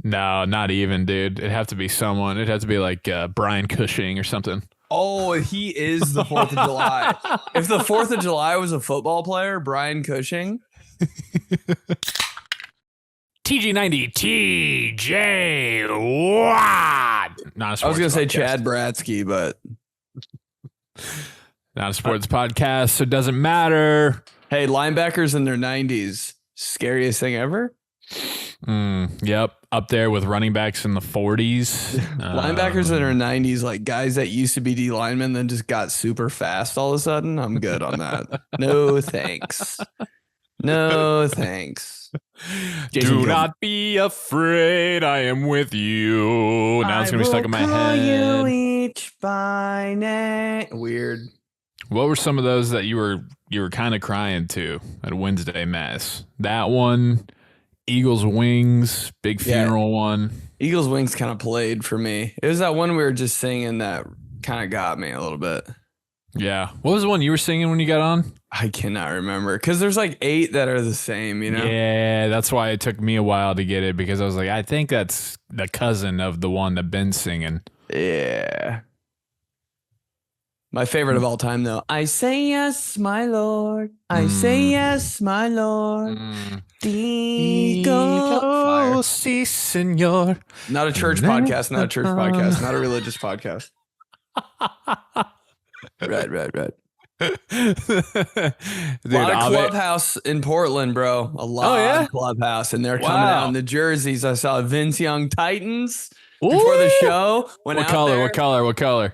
No, not even, dude. It'd have to be someone. It'd have to be like Brian Cushing or something. Oh, he is the 4th of July. If the 4th of July was a football player, Brian Cushing. TG90, TJ Watt. Not a sports I was going to say podcast. Chad Bratsky, but Not a sports podcast, so it doesn't matter. hey, linebackers in their 90s, scariest thing ever. Yep, up there with running backs in the 40s. Linebackers in their 90s, like guys that used to be D linemen, then just got super fast all of a sudden. I'm good on that. No thanks. No thanks. Do not be afraid, I am with you. Now it's gonna be stuck in my head. You each by name. Weird. What were some of those that you were kind of crying to at Wednesday Mass? That one, Eagles Wings, big funeral one. Eagles Wings kind of played for me. It was that one we were just singing that kind of got me a little bit. Yeah. What was the one you were singing when you got on? I cannot remember because there's like 8 that are the same, you know? Yeah, that's why it took me a while to get it, because I was like, I think that's the cousin of the one that Ben's singing. Yeah. My favorite of all time, though. I say yes, my lord. I say yes, my lord. Digo. Si, senor. Not a church podcast. Not a church podcast. Not a religious podcast. Right. Dude, A lot of clubhouse in Portland, bro. A lot of clubhouse, and they're coming out in the jerseys. I saw Vince Young Titans before the show. What color?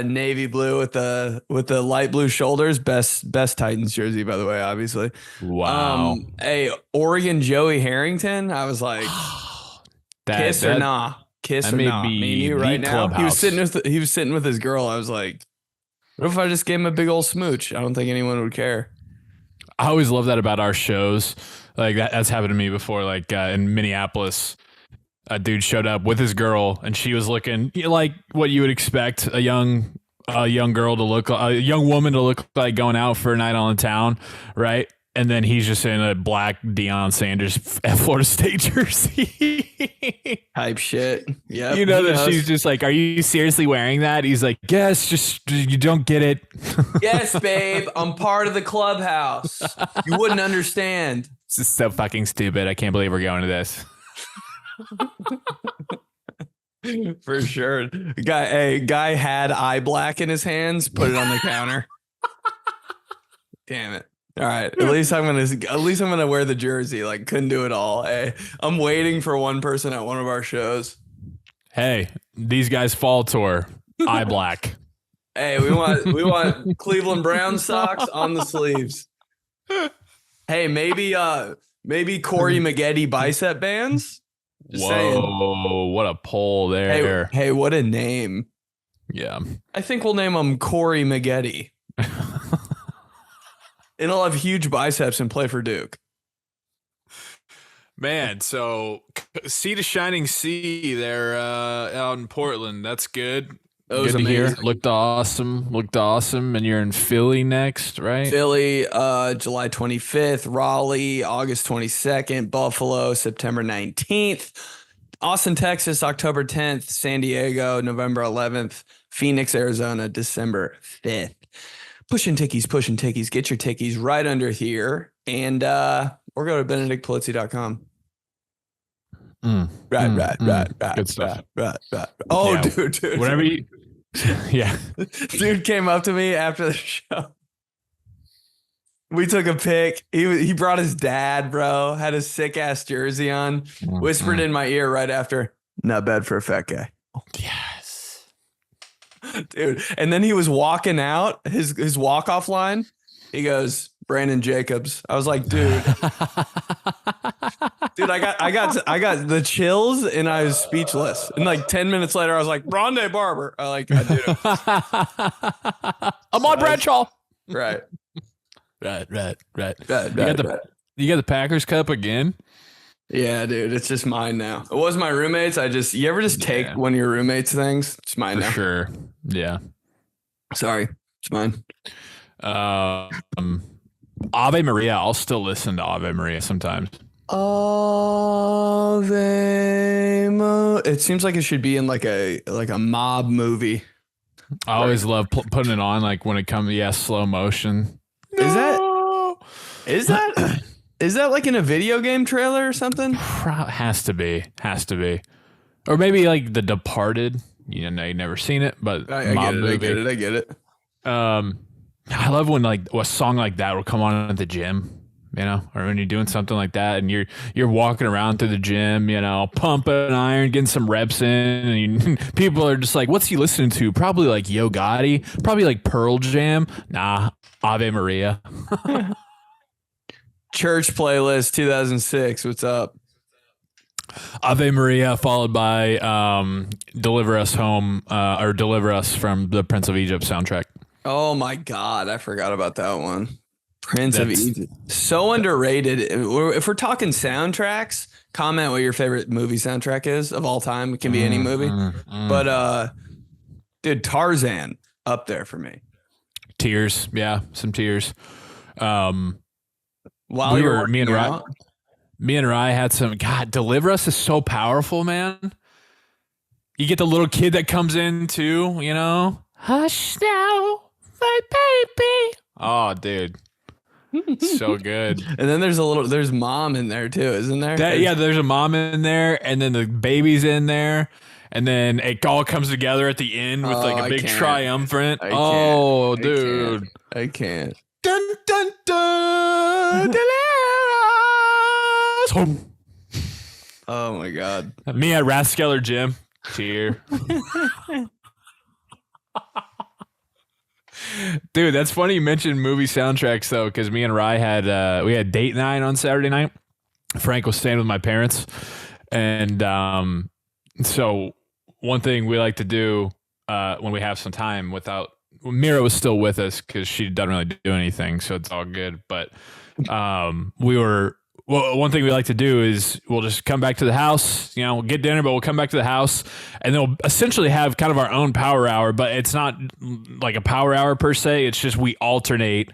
Navy blue with the light blue shoulders. Best Titans jersey, by the way, obviously. Wow. Hey, Oregon Joey Harrington. I was like, kiss or nah? Kiss or nah? Me and you right now. Clubhouse. He was sitting with his girl. I was like, what if I just gave him a big old smooch? I don't think anyone would care. I always love that about our shows. Like that's happened to me before. Like in Minneapolis, a dude showed up with his girl, and she was looking like what you would expect a young girl to look like, a young woman to look like going out for a night on the town, right? And then he's just in a black Deion Sanders Florida State jersey. Type shit. Yeah. You know that she's just like, are you seriously wearing that? He's like, yes, just you don't get it. Yes, babe. I'm part of the clubhouse. You wouldn't understand. This is so fucking stupid. I can't believe we're going to this. For sure. Guy had eye black in his hands, put it on the counter. Damn it. All right. At least I'm gonna wear the jersey. Like, couldn't do it all. Hey, I'm waiting for one person at one of our shows. Hey, these guys fall tour. Eye black. Hey, we want Cleveland Brown socks on the sleeves. Hey, maybe 𝗕𝗓𝗓𝗦𝗓 bicep bands. Just Whoa, saying. What a pull there. Hey, what a name. Yeah. I think we'll name him 𝗕𝗓𝗓𝗦𝗓. And he'll have huge biceps and play for Duke. Man, so Sea to Shining Sea there out in Portland. That's good. That was good to amazing. hear. Looked awesome. And you're in Philly next, right? Philly, July 25th, Raleigh, August 22nd, Buffalo, September 19th, Austin, Texas, October 10th, San Diego, November 11th, Phoenix, Arizona, December 5th. Pushing tickies. Get your tickies right under here. And or go to 𝗕𝗘𝗡𝗚𝗓.com. Right. Good stuff. Right. Oh, yeah. Dude. Whatever you... Yeah. Dude came up to me after the show. We took a pic. He brought his dad, bro. Had a sick-ass jersey on. Whispered in my ear right after, not bad for a fat guy. Yes. Dude, and then he was walking out his walk-off line. He goes, Brandon Jacobs. I was like, dude, I got the chills and I was speechless. And like 10 minutes later, I was like, Rondé Barber. I did. Ahmad Bradshaw. Right. You got the Packers Cup again? Yeah, dude, it's just mine now. It was my roommates. You ever just take one of your roommates' things? It's mine now. Sure. Yeah. Sorry. It's mine. Ave Maria. I'll still listen to Ave Maria sometimes. It seems like it should be in like a mob movie. I always love putting it on like when it comes, slow motion. Is that No! is that is that like in a video game trailer or something? Has to be. Or maybe like The Departed. You know, you've never seen it, but I mob get it. movie. I get it. I love when like a song like that will come on at the gym, you know, or when you're doing something like that and you're walking around through the gym, you know, pumping iron, getting some reps in, and people are just like, "What's he listening to?" Probably like Yo Gotti, probably like Pearl Jam. Nah, Ave Maria. Church playlist 2006. What's up? Ave Maria, followed by "Deliver Us Home" or "Deliver Us" from the Prince of Egypt soundtrack. Oh my God, I forgot about that one. Prince of Egypt. So underrated. If we're talking soundtracks, comment what your favorite movie soundtrack is of all time. It can be any movie. But dude, Tarzan up there for me. Tears, yeah, some tears. While We you're were me and working Rye. out, Me and Rye had some. God, Deliver Us is so powerful, man. You get the little kid that comes in too, you know. Hush now, my baby. Oh, dude, so good. and then there's mom in there too, isn't there? There's a mom in there, and then the baby's in there, and then it all comes together at the end with like a big triumphant. Oh, dude, I can't. dun dun dun. Deliver us home. Oh my God. Me at Rathskeller Gym. Cheer. Dude, that's funny you mentioned movie soundtracks though, because me and Rye had we had date night on Saturday night. Frank was staying with my parents, and so one thing we like to do when we have some time without Mira was still with us because she doesn't really do anything, so it's all good. But one thing we like to do is we'll just come back to the house, you know, we'll get dinner, but we'll come back to the house and then we'll essentially have kind of our own power hour, but it's not like a power hour per se. It's just we alternate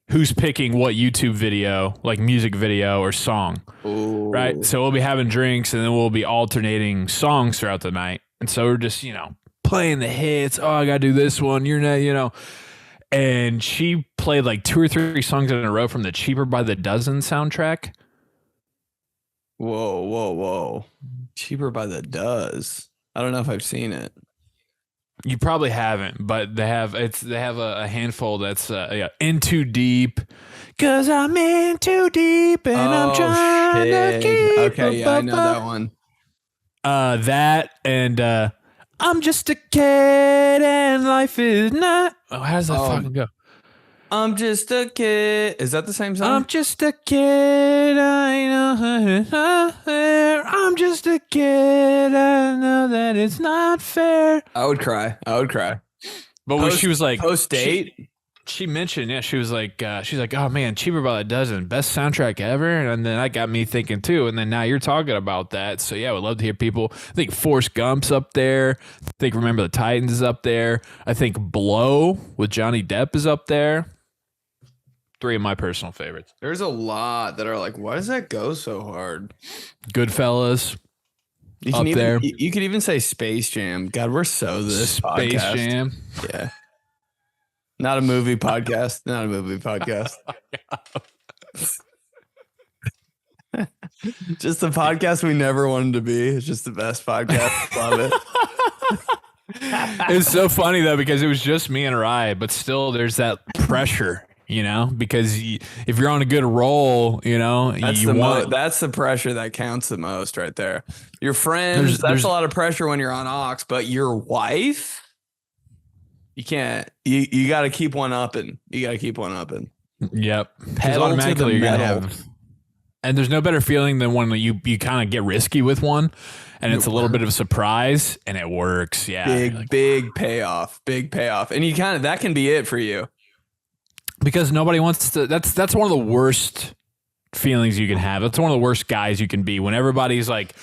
who's picking what YouTube video, like music video or song. Ooh. Right? So we'll be having drinks and then we'll be alternating songs throughout the night. And so we're just, you know, playing the hits. Oh, I got to do this one. You're not, you know. And she played like 2 or 3 songs in a row from the Cheaper by the Dozen soundtrack. Whoa. Cheaper by the Does. I don't know if I've seen it. You probably haven't, but they have a handful that's In Too Deep. Cause I'm in too deep and I'm trying to keep. Okay, yeah, I know that one. That and I'm just a kid and life is not. Oh, how does that fucking go? I'm just a kid. Is that the same song? I'm just a kid. I know. I'm just a kid. I know that it's not fair. I would cry. But when she was like post date, she mentioned, she's like, oh man, Cheaper by the Dozen, best soundtrack ever. And then that got me thinking too. And then now you're talking about that. So yeah, I would love to hear people. I think Forrest Gump's up there. I think Remember the Titans is up there. I think Blow with Johnny Depp is up there. 3 of my personal favorites. there's a lot that are like, why does that go so hard? Goodfellas. You could even say Space Jam. God, we're so this Space podcast. Jam. Yeah. Not a movie podcast. Just the podcast we never wanted to be. It's just the best podcast. Love it. It's so funny though, because it was just me and Rye, but still there's that pressure, you know, because if you're on a good roll, you know, that's the pressure that counts the most right there. Your friends, that's a lot of pressure when you're on aux, but your wife, you can't, you got to keep one upping. Yep. Pedal automatically to the metal. And there's no better feeling than when you kind of get risky with one and it's a little bit of a surprise and it works. Yeah. Big payoff. And you that can be it for you. Because nobody wants to, that's one of the worst feelings you can have. That's one of the worst guys you can be when everybody's like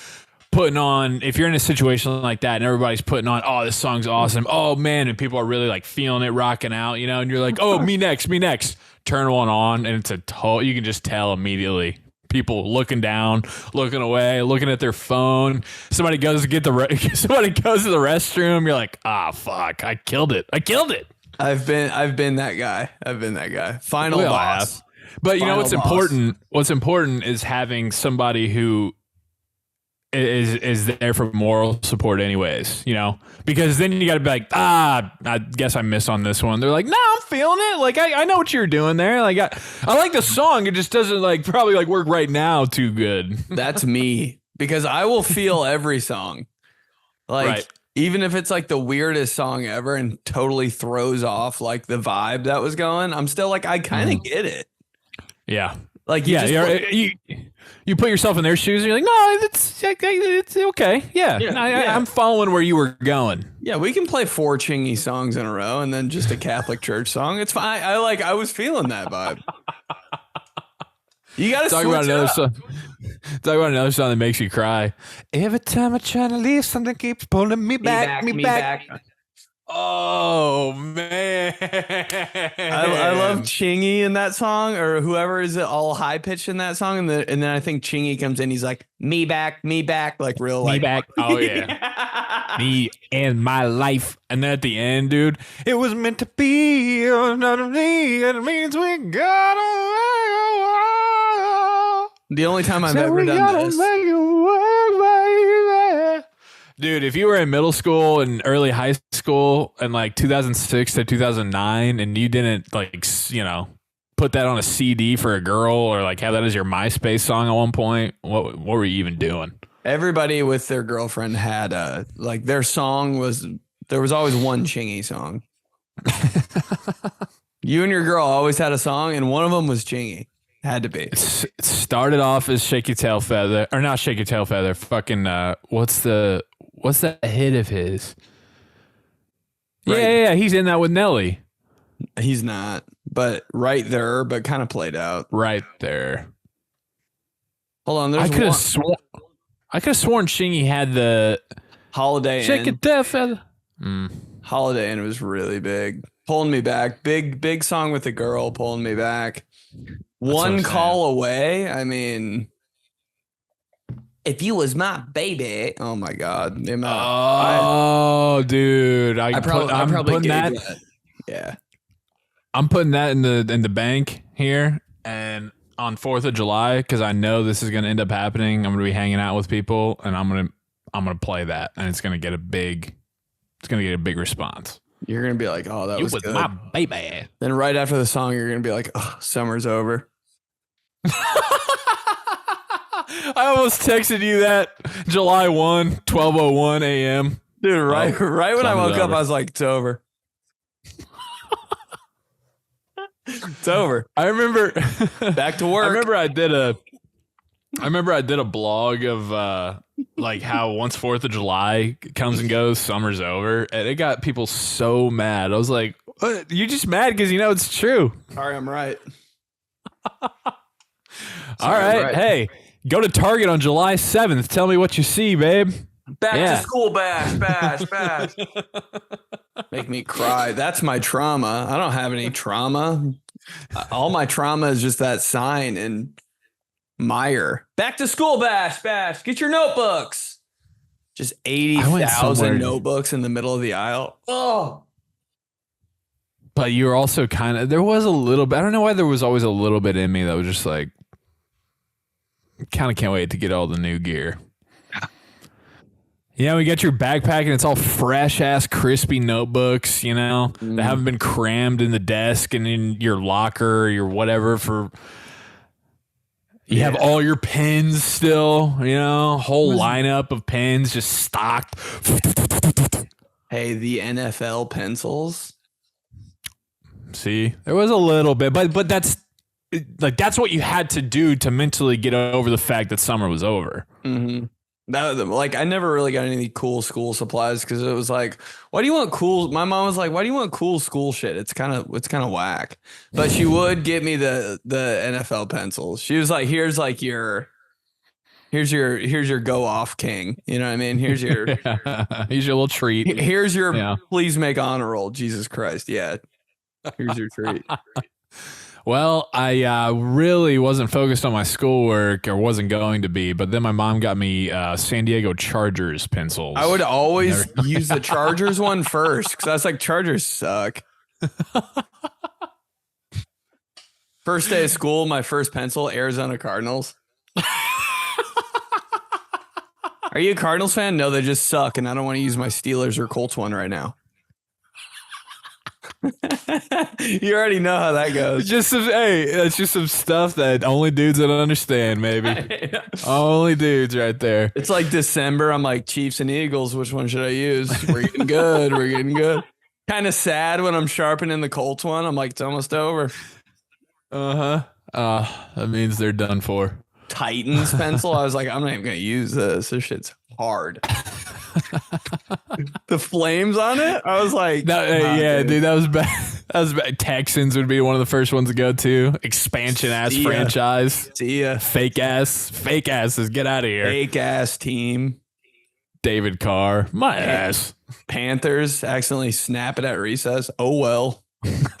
putting on, if you're in a situation like that and everybody's putting on, oh, this song's awesome. Oh man. And people are really like feeling it, rocking out, you know, and you're like, oh, me next. Turn one on and it's you can just tell immediately people looking down, looking away, looking at their phone. Somebody goes to get somebody goes to the restroom. You're like, fuck, I killed it. I've been that guy. Final boss. But you know what's boss. important? What's important is having somebody who is there for moral support anyways, you know, because then you got to be like, I guess I missed on this one. They're like, no, I'm feeling it. Like, I know what you're doing there. Like, I like the song. It just doesn't like probably like work right now too good. That's me, because I will feel every song. Like, right. Even if it's like the weirdest song ever and totally throws off like the vibe that was going, I'm still like, I kind of get it. Yeah. Like, you put yourself in their shoes and you're like, no, it's okay. Yeah. I'm following where you were going. Yeah, we can play 4 Chingy songs in a row and then just a Catholic church song. It's fine. I was feeling that vibe. You got to talk about another song. Talk about another song that makes you cry. Every time I try to leave, something keeps pulling me back. Oh man, I love Chingy in that song, or whoever is all high pitched in that song, and then I think Chingy comes in, he's like, me back, like real like, me back. Oh yeah, me and my life. And then at the end, dude, it was meant to be. Not me, it means we gotta. The only time I've ever done this. Dude, if you were in middle school and early high school in like 2006 to 2009 and you didn't like, you know, put that on a CD for a girl or like have that as your MySpace song at one point, what were you even doing? Everybody with their girlfriend had like their song was, there was always one Chingy song. You and your girl always had a song and one of them was Chingy. Had to be. It started off as Shake Your Tail Feather, or not Shake Your Tail Feather. Fucking what's that hit of his? Right. Yeah. He's in that with Nelly. He's not, but right there, but kind of played out. Right there. Hold on, I could have sworn Chingy had the Holiday Inn. Shake Your Tail Feather. Holiday Inn was really big. Pulling Me Back. Big song with the girl. Pulling Me Back. One Call Away. I mean, if you was my baby. Oh my God. Dude. I'm putting that. Yeah. I'm putting that in the bank here, and on 4th of July, because I know this is going to end up happening. I'm going to be hanging out with people, and I'm going to play that, and it's going to get a big response. You're going to be like, oh, that was good. My baby. Then right after the song, you're going to be like, oh, summer's over. I almost texted you that July 1, 12:01 a.m. Dude, right when I woke up, I was like, it's over. It's over. I remember back to work. I remember I did a blog of like how once 4th of July comes and goes, summer's over, and it got people so mad. I was like, what? You're just mad because you know it's true. Sorry, I'm right. All right. Hey, go to Target on July 7th. Tell me what you see, babe. Back to school bash. Make me cry. That's my trauma. I don't have any trauma. All my trauma is just that sign and Meyer. Back to school bash. Get your notebooks. Just 80,000 notebooks in the middle of the aisle. Oh. But you were also there was a little bit, I don't know why there was always a little bit in me that was just like, kind of can't wait to get all the new gear. Yeah, we got your backpack and it's all fresh ass crispy notebooks, you know, that haven't been crammed in the desk and in your locker or your whatever you have all your pens still, you know, whole lineup of pens just stocked. Hey, the NFL pencils. See, there was a little bit, but that's what you had to do to mentally get over the fact that summer was over. Mm-hmm. I never really got any cool school supplies because it was like, why do you want cool? My mom was like, why do you want cool school shit? It's kind of whack. But she would get me the NFL pencils. She was like, here's your go off king. You know what I mean? Here's your here's your little treat. Here's your please make honor roll. Jesus Christ. Yeah. Here's your treat. Well, I really wasn't focused on my schoolwork or wasn't going to be, but then my mom got me San Diego Chargers pencils. I would always use the Chargers one first because I was like, Chargers suck. First day of school, my first pencil, Arizona Cardinals. Are you a Cardinals fan? No, they just suck, and I don't want to use my Steelers or Colts one right now. You already know how that goes. It's just some stuff that only dudes that understand, maybe. Only dudes right there. It's like December. I'm like, Chiefs and Eagles. Which one should I use? We're getting good. We're getting good. Kind of sad when I'm sharpening the Colts one. I'm like, it's almost over. That means they're done for. Titans pencil. I was like, I'm not even gonna use this. This shit's hard. The flames on it. I was like, dude, that was bad. That was bad. Texans would be one of the first ones to go to. Expansion ass franchise. See ya. Fake asses. Get out of here. Fake ass team. David Carr. My ass. Panthers accidentally snap it at recess. Oh well.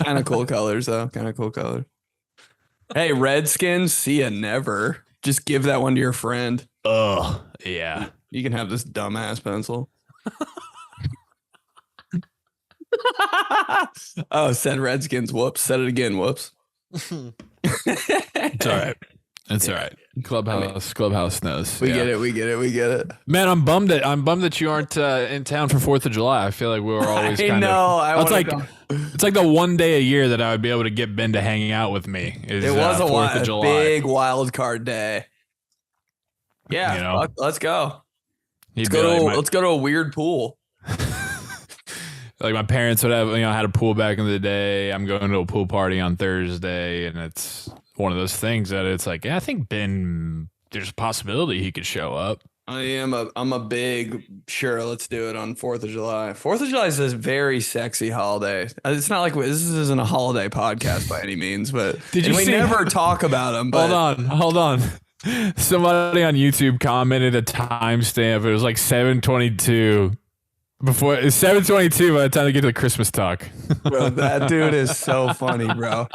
Kind of cool colors though. Kind of cool colors. Hey, Redskins. See ya never. Just give that one to your friend. Ugh. Yeah. You can have this dumbass pencil. Oh, said Redskins. Whoops. Said it again. Whoops. It's all right. It's all right. Clubhouse knows. We get it. Man, I'm bummed that you aren't in town for 4th of July. I feel like we were always it's like the one day a year that I would be able to get Ben to hang out with me. It was a 4th of July. Big wild card day. Yeah, let's go. Let's go to a weird pool. Like my parents would have, had a pool back in the day. I'm going to a pool party on Thursday, and it's one of those things that it's like, I think Ben, there's a possibility he could show up. I'm a big sure. Let's do it on 4th of July. 4th of July is a very sexy holiday. It's not like this isn't a holiday podcast by any means, but we never talk about them. But Hold on. Somebody on YouTube commented a timestamp. It was like 7:22. Before it's 7:22 by the time they get to the Christmas talk. Bro, that dude is so funny, bro.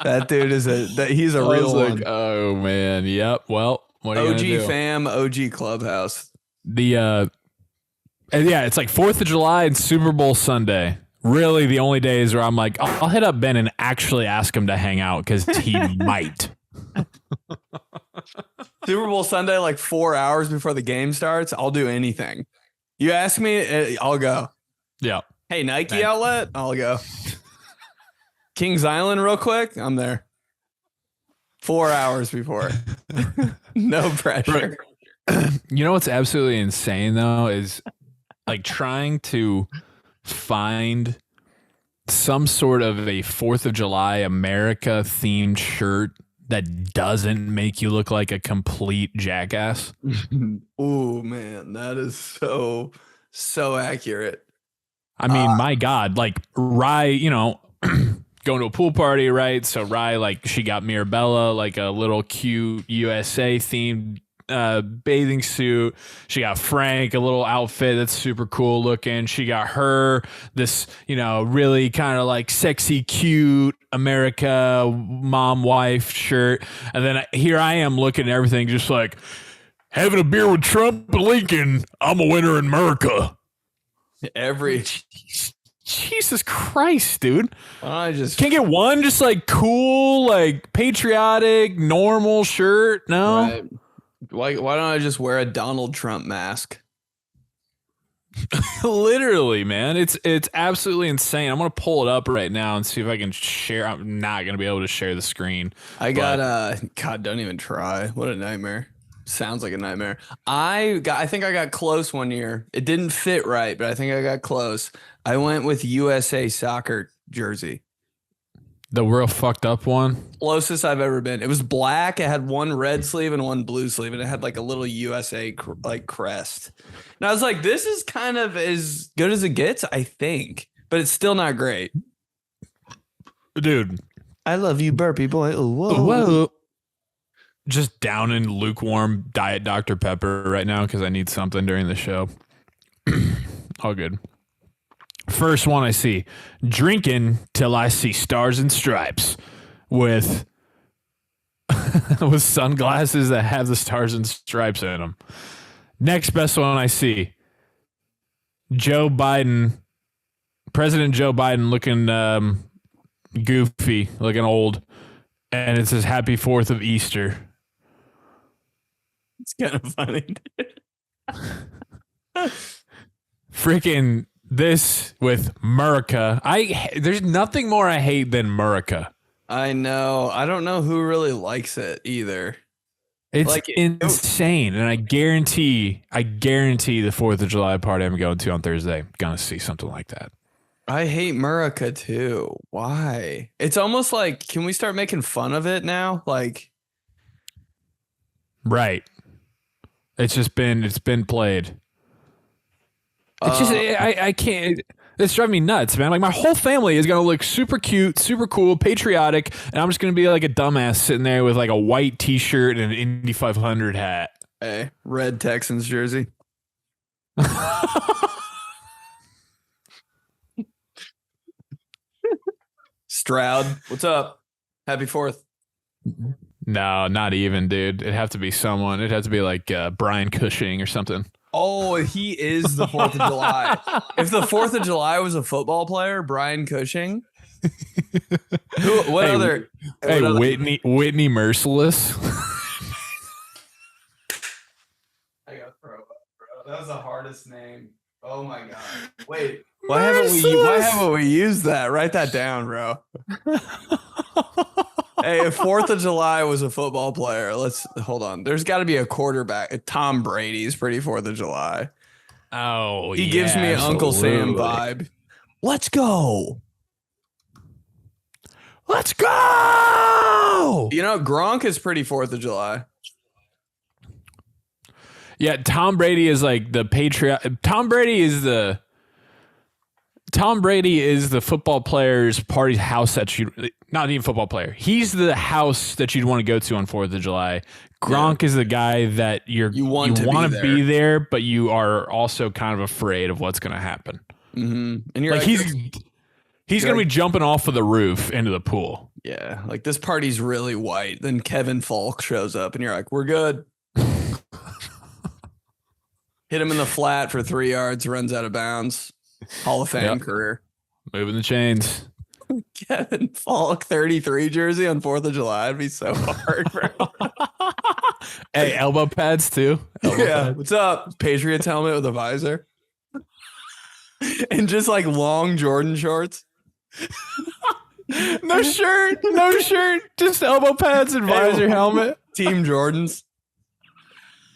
That dude is he's a real one. Oh man, yep. Well, what are you gonna do? OG fam, OG Clubhouse. And it's like 4th of July and Super Bowl Sunday. Really, the only days where I'm like, I'll hit up Ben and actually ask him to hang out because he might. Super Bowl Sunday, like 4 hours before the game starts. I'll do anything. You ask me, I'll go. Yeah. Hey, Nike outlet, I'll go. Kings Island, real quick, I'm there. 4 hours before. No pressure. You know what's absolutely insane though is like trying to find some sort of a 4th of July America themed shirt that doesn't make you look like a complete jackass. Oh man, that is so accurate. I mean, my God, like Rye, going to a pool party, right? So Rye, like she got Mirabella like a little cute USA themed bathing suit. She got Frank a little outfit that's super cool looking. She got her this, really kind of like sexy, cute America mom wife shirt. And then here I am looking at everything just like having a beer with Trump and Lincoln. I'm a winner in America. Jesus Christ, dude. I just can't get one just like cool, like patriotic, normal shirt. No. Right. Why don't I just wear a Donald Trump mask? Literally, man. It's absolutely insane. I'm going to pull it up right now and see if I can share. I'm not going to be able to share the screen. God, don't even try. What a nightmare. Sounds like a nightmare. I think I got close one year. It didn't fit right, but I think I got close. I went with USA soccer jersey. The real fucked up one? Closest I've ever been. It was black. It had one red sleeve and one blue sleeve, and it had like a little USA crest. And I was like, this is kind of as good as it gets, I think. But it's still not great. Dude. I love you, burpy boy. Ooh, whoa. Whoa. Just down in lukewarm Diet Dr. Pepper right now because I need something during the show. All good. First one I see. Drinking till I see stars and stripes. with with sunglasses that have the stars and stripes in them. Next best one I see, President Joe Biden looking goofy, looking old, and it says Happy 4th of Easter. It's kind of funny. Freaking this with America. There's nothing more I hate than America. I know. I don't know who really likes it either. It's like insane, and I guarantee the 4th of July party I'm going to on Thursday, gonna see something like that. I hate America too. Why? It's almost like, can we start making fun of it now? Like, right. It's been played. It's just I can't. It's driving me nuts, man. Like, my whole family is gonna look super cute, super cool, patriotic, and I'm just gonna be like a dumbass sitting there with like a white T-shirt and an Indy 500 hat. Hey, red Texans jersey. Stroud, what's up? Happy 4th. No, not even, dude. It'd have to be someone. It'd have to be like Brian Cushing or something. Oh, he is the 4th of July. If the 4th of July was a football player, Brian Cushing. What other? Whitney Merciless. I got throw up, bro. That was the hardest name. Oh my god. Wait. Why haven't we used that? Write that down, bro. Hey, if 4th of July was a football player, let's hold on. There's got to be a quarterback. Tom Brady's pretty 4th of July. Oh, he gives me an Uncle Sam vibe. Let's go. Let's go. You know, Gronk is pretty 4th of July. Yeah, Tom Brady is like the patriot. Tom Brady is the football player's party house that you, not even football player. He's the house that you'd want to go to on 4th of July. Gronk is the guy that you want to be there, but you are also kind of afraid of what's going to happen. Mm-hmm. And you're like he's going to be jumping off of the roof into the pool. Yeah, like this party's really white. Then Kevin Falk shows up, and you're like, we're good. Hit him in the flat for 3 yards, runs out of bounds. Hall of Fame career. Moving the chains. Kevin Falk 33 jersey on 4th of July. It'd be so hard, bro. Hey, elbow pads too. Pads. What's up? Patriots helmet with a visor. And just like long Jordan shorts. No shirt. Just elbow pads and visor helmet. Team Jordans.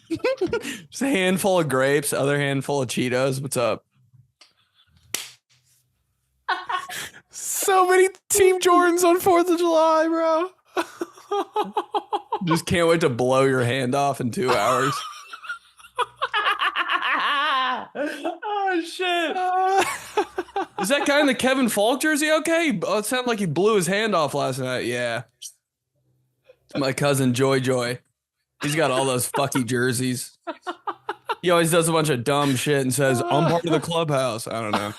Just a handful of grapes, other handful of Cheetos. What's up? So many Team Jordans on 4th of July, bro. Just can't wait to blow your hand off in 2 hours. Oh, shit. Is that guy in the Kevin Falk jersey okay? Oh, it sounded like he blew his hand off last night. Yeah. It's my cousin Joy. He's got all those fucky jerseys. He always does a bunch of dumb shit and says, I'm part of the clubhouse. I don't know.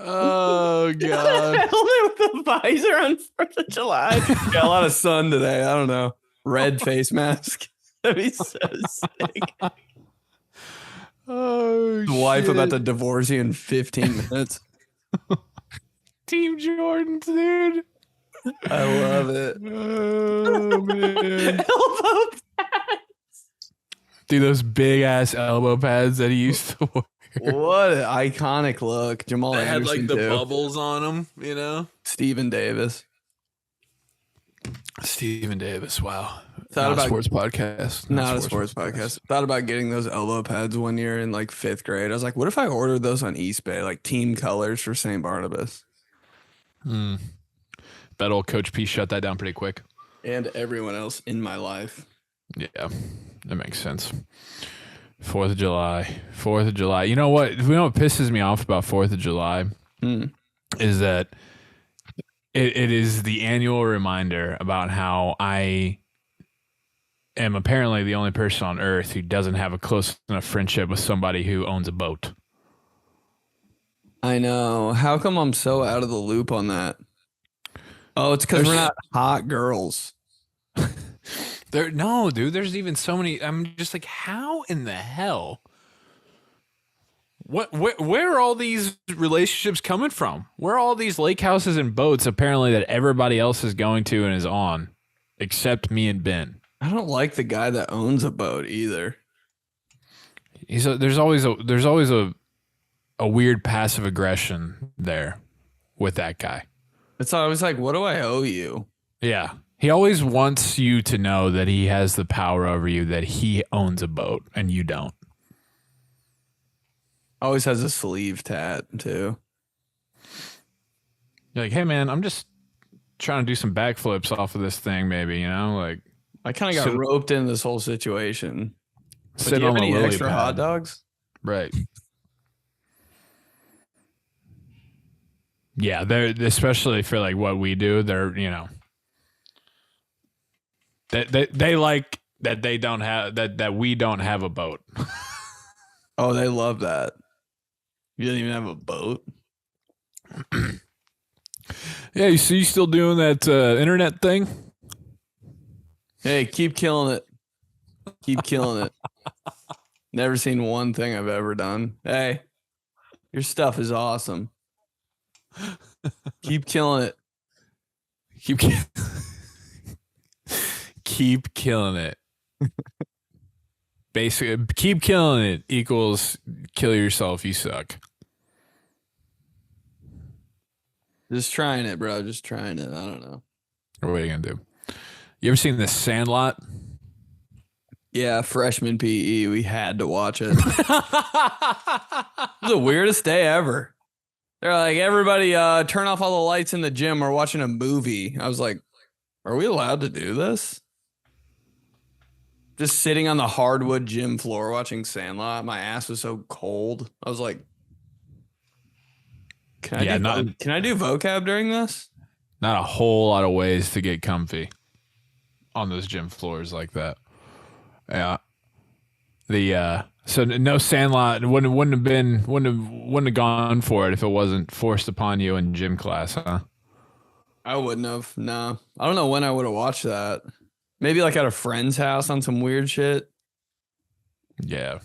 Oh, God. Helmet with the visor on 4th of July. Got a lot of sun today. I don't know. Red face mask. That'd be so sick. Oh, the wife about to divorce you in 15 minutes. Team Jordans, dude. I love it. Oh, man. Elbow pads. Dude, those big ass elbow pads that he used to wear. What an iconic look. Jamal They Anderson had like the too. bubbles on them, you know? Steven Davis. Wow. Thought about a sports podcast. Not a sports podcast. Thought about getting those elbow pads one year in like 5th grade. I was like, what if I ordered those on eBay, like team colors for St. Barnabas? Bet old Coach P shut that down pretty quick. And everyone else in my life. Yeah, that makes sense. 4th of July. You know what pisses me off about 4th of July is that it is the annual reminder about how I am apparently the only person on earth who doesn't have a close enough friendship with somebody who owns a boat. I know. How come I'm so out of the loop on that? Oh, it's because we're There's not hot girls. no, dude. There's even so many. I'm just like, how in the hell? Where are all these relationships coming from? Where are all these lake houses and boats apparently that everybody else is going to and is on, except me and Ben? I don't like the guy that owns a boat either. There's always a weird passive aggression there with that guy. It's always like, what do I owe you? Yeah. He always wants you to know that he has the power over you, that he owns a boat and you don't. Always has a sleeve tat too. You're like, hey man, I'm just trying to do some backflips off of this thing, maybe, you know, like I kind of got roped in this whole situation. sit Do you on have the any lily extra pad. hot dogs? Right. Yeah, they're especially for like what we do, they're, you know, they like that they don't have that we don't have a boat. Oh, they love that. You didn't even have a boat. Yeah, you see, you still doing that internet thing? Hey, keep killing it. Keep killing it. Never seen one thing I've ever done. Hey, your stuff is awesome. Keep killing it. Keep killing it. Basically, keep killing it equals kill yourself. You suck. Just trying it, bro. Just trying it. I don't know. What are you gonna do? You ever seen The Sandlot? Yeah, freshman PE. We had to watch it. It was the weirdest day ever. They're like, everybody turn off all the lights in the gym. We're watching a movie. I was like, are we allowed to do this? Just sitting on the hardwood gym floor watching Sandlot. My ass was so cold. I was like, can I do vocab during this? Not a whole lot of ways to get comfy on those gym floors like that. Yeah. So no Sandlot wouldn't have gone for it if it wasn't forced upon you in gym class, huh? I wouldn't have. No. I don't know when I would have watched that. Maybe like at a friend's house on some weird shit. Yeah.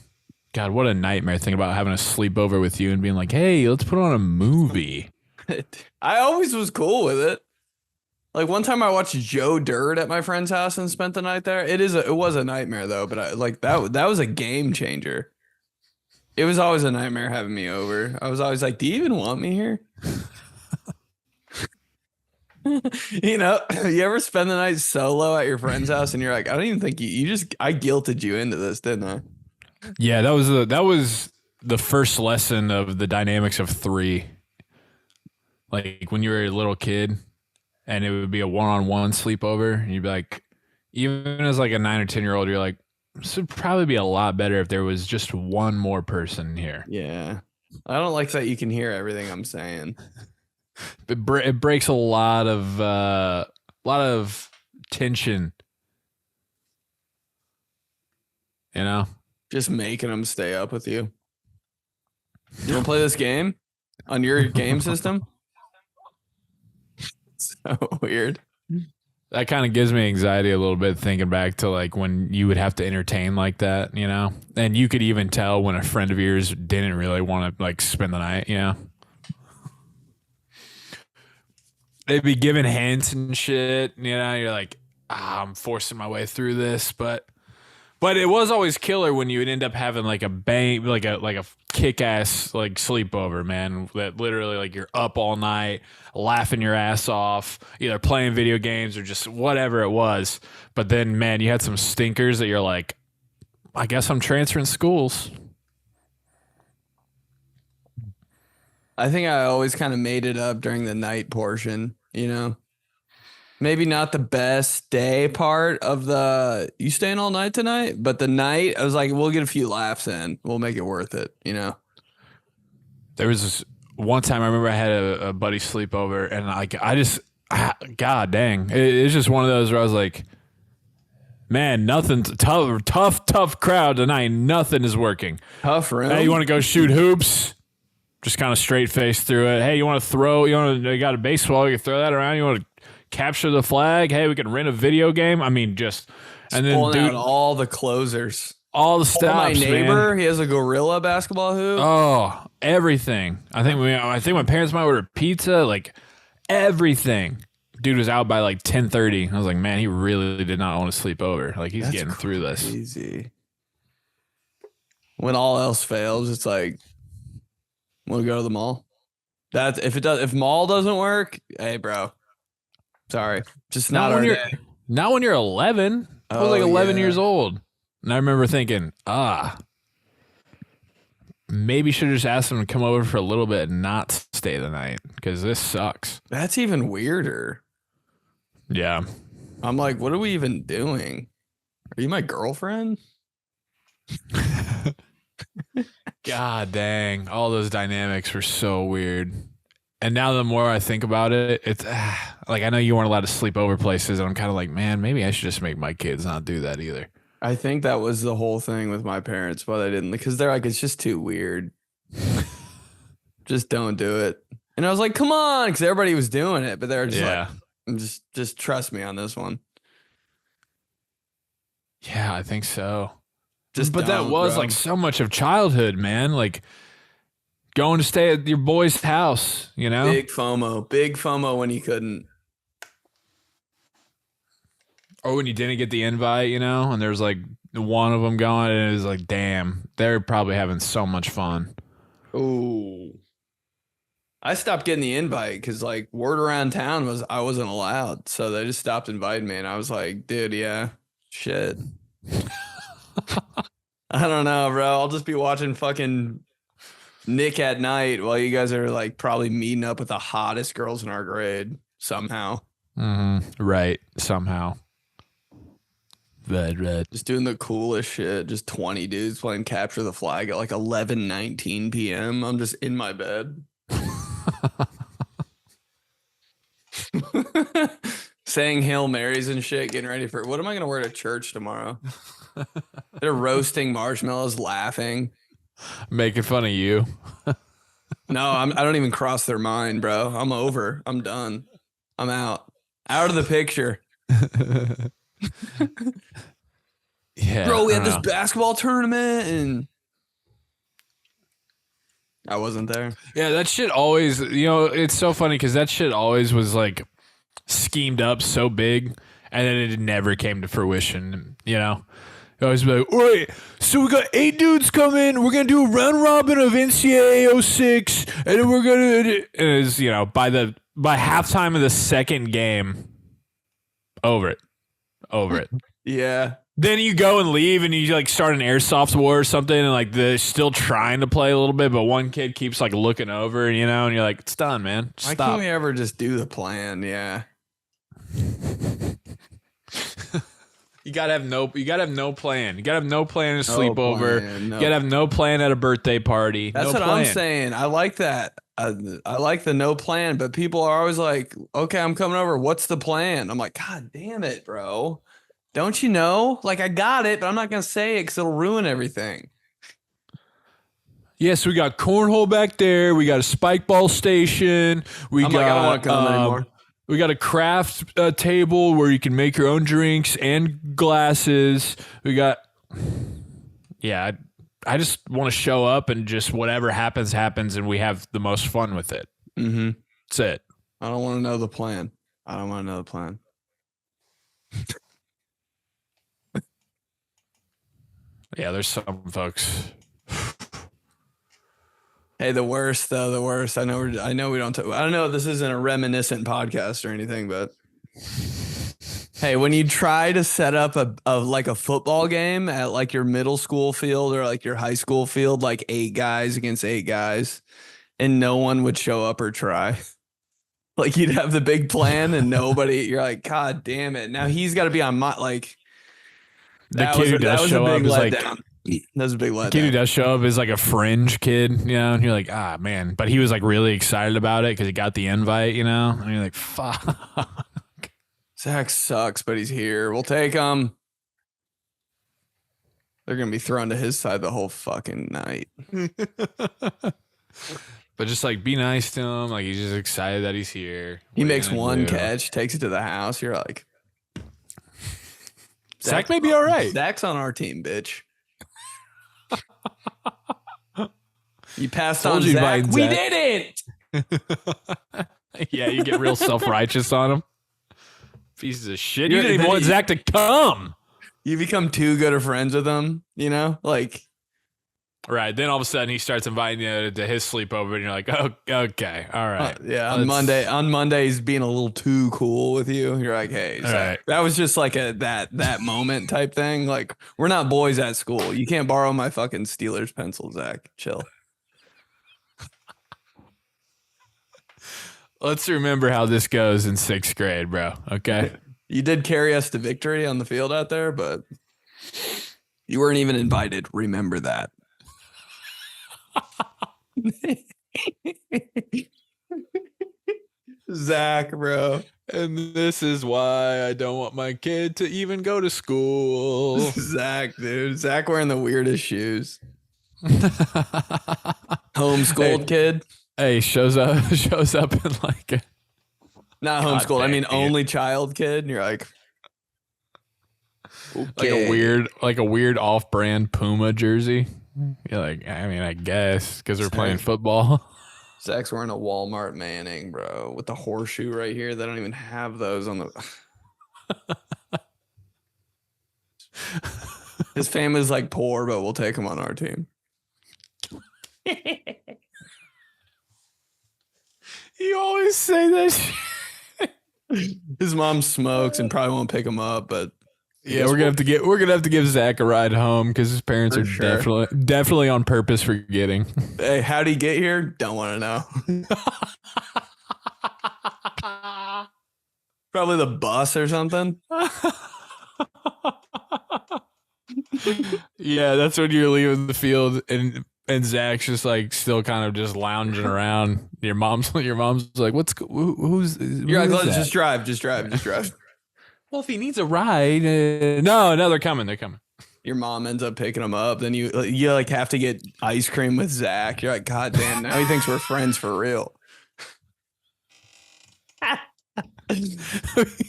God, what a nightmare thinking about having a sleepover with you and being like, hey, let's put on a movie. I always was cool with it. Like one time I watched Joe Dirt at my friend's house and spent the night there. It was a nightmare though, but that was a game changer. It was always a nightmare having me over. I was always like, do you even want me here? You know, you ever spend the night solo at your friend's house and you're like, I don't even think I guilted you into this, didn't I? Yeah, that was the first lesson of the dynamics of three. Like when you were a little kid and it would be a one-on-one sleepover and you'd be like, even as like a 9 or 10-year-old, you're like, this would probably be a lot better if there was just one more person here. Yeah. I don't like that you can hear everything I'm saying. It breaks a lot of tension. You know? Just making them stay up with you. You want to play this game on your game system? So weird. That kind of gives me anxiety a little bit thinking back to like when you would have to entertain like that, you know? And you could even tell when a friend of yours didn't really want to like spend the night, you know? They'd be giving hints and shit, you know? You're like, I'm forcing my way through this, but it was always killer when you would end up having like a bang, like a kick-ass like sleepover, man, that literally like you're up all night laughing your ass off, either playing video games or just whatever it was. But then, man, you had some stinkers that you're like, I guess I'm transferring schools. I think I always kind of made it up during the night portion, you know? Maybe not the best day part of you staying all night tonight, but the night, I was like, we'll get a few laughs in. We'll make it worth it, you know? There was this one time I remember I had a buddy sleepover and God dang. It's just one of those where I was like, man, nothing's tough crowd tonight. Nothing is working. Tough room. Hey, you want to go shoot hoops? Just kind of straight face through it. Hey, you want to throw? You got a baseball? You can throw that around. You want to capture the flag? Hey, we can rent a video game. I mean, just and then pulling out all the closers, all the stops. My neighbor, man. he has a gorilla basketball hoop. Oh, everything. I think my parents might order pizza. Like everything. Dude was out by like 10:30. I was like, man, he really did not want to sleep over. Like he's getting through this. Easy. When all else fails, it's like, we'll go to the mall. That's if mall doesn't work, hey bro, sorry, just not our day. Not when you're 11. I was like 11 years old, and I remember thinking, maybe should have just asked them to come over for a little bit and not stay the night because this sucks. That's even weirder. Yeah, I'm like, what are we even doing? Are you my girlfriend? God dang, all those dynamics were so weird. And now the more I think about it, it's like I know you weren't allowed to sleep over places, and I'm kind of like, man, maybe I should just make my kids not do that either. I think that was the whole thing with my parents, why they didn't, because they're like, it's just too weird. Just don't do it. And I was like, come on, because everybody was doing it, but they're just like, just trust me on this one. Yeah, I think so. But that was like so much of childhood, man. Like going to stay at your boy's house, you know? Big FOMO when you couldn't. Or when you didn't get the invite, you know, and there's like one of them going, and it was like, damn, they're probably having so much fun. Oh, I stopped getting the invite because like word around town was I wasn't allowed, so they just stopped inviting me, and I was like, dude, yeah, shit. I don't know, bro. I'll just be watching fucking Nick at Night while you guys are like probably meeting up with the hottest girls in our grade somehow. Right, somehow. Right. Just doing the coolest shit. Just 20 dudes playing capture the flag at like 11:19 p.m. I'm just in my bed. Saying Hail Marys and shit, getting ready for what am I gonna wear to church tomorrow? They're roasting marshmallows, laughing, making fun of you. No, I don't even cross their mind, bro. I'm over. I'm done. I'm out of the picture. Yeah, bro, we had this basketball tournament and I wasn't there. Yeah, that shit always, you know, it's so funny because that shit always was like schemed up so big and then it never came to fruition, you know? It always be like, all right, so we got 8 dudes coming. We're going to do a round robin of NCAA 06. And then we're going to, and it's, you know, by halftime of the second game, over it. Yeah. Then you go and leave and you like start an airsoft war or something and like they're still trying to play a little bit, but one kid keeps like looking over, you know, and you're like, it's done, man. Stop. Why can't we ever just do the plan? Yeah. You gotta have no plan. You gotta have no plan to sleep over. You gotta have no plan at a birthday party. That's what I'm saying. I like that. I like the no plan, but people are always like, okay, I'm coming over. What's the plan? I'm like, God damn it, bro. Don't you know? Like, I got it, but I'm not going to say it because it'll ruin everything. Yes, we got cornhole back there. We got a spike ball station. I don't want to come anymore. We got a craft table where you can make your own drinks and glasses. We got, yeah, I just want to show up and just whatever happens, and we have the most fun with it. Mm-hmm. That's it. I don't want to know the plan. Yeah, there's some folks. Hey, the worst. I know we don't I don't know if this isn't a reminiscent podcast or anything, but hey, when you try to set up a football game at like your middle school field or like your high school field, like 8 guys against 8 guys, and no one would show up or try. Like you'd have the big plan and nobody, you're like, God damn it. Now he's got to be on my, like, the kid who does show up is like, that was a big letdown. The kid who does show up is like a fringe kid, you know, and you're like, ah, man. But he was like really excited about it because he got the invite, you know, and you're like, fuck. Zach sucks, but he's here. We'll take him. They're going to be thrown to his side the whole fucking night. But just like be nice to him. Like he's just excited that he's here. He What are you makes gonna one do? catch, takes it to the house. You're like, Zach may be all right. Zach's on our team, bitch. You passed Told on you Zach. about We Zach. didn't. Yeah, you get real self-righteous on him. Pieces of shit. You You're- didn't even want Zach to come. You become too good of friends with him, you know? Like, Right. Then all of a sudden he starts inviting you to his sleepover, and you're like, oh, okay, all right. yeah, on Monday he's being a little too cool with you. You're like, hey, Zach, right. that was just like that moment type thing. Like, we're not boys at school. You can't borrow my fucking Steelers pencil, Zach. Chill. Let's remember how this goes in 6th grade, bro. Okay. You did carry us to victory on the field out there, but you weren't even invited. Remember that. Zach, bro. And this is why I don't want my kid to even go to school. Zach, dude. Zach wearing the weirdest shoes. Homeschooled kid. Hey, shows up in like a, Not God homeschooled. I dang mean, it. only child kid. And you're like, like a weird off-brand Puma jersey. You're like, I mean, I guess because we're playing football. Zach's wearing a Walmart Manning, bro, with the horseshoe right here. They don't even have those on the. His family's like poor, but we'll take him on our team. You always say that shit. His mom smokes and probably won't pick him up, but Yeah, we're gonna have to give Zach a ride home because his parents For are sure. definitely on purpose forgetting. hey, how'd he get here? Don't want to know. Probably the bus or something. Yeah, that's when you're leaving the field and Zach's just like still kind of just lounging around. Your mom's like, who's You're like, let's just drive. Well, if he needs a ride, no, they're coming. Your mom ends up picking him up. Then you like have to get ice cream with Zach. You're like, God damn, now he thinks we're friends for real.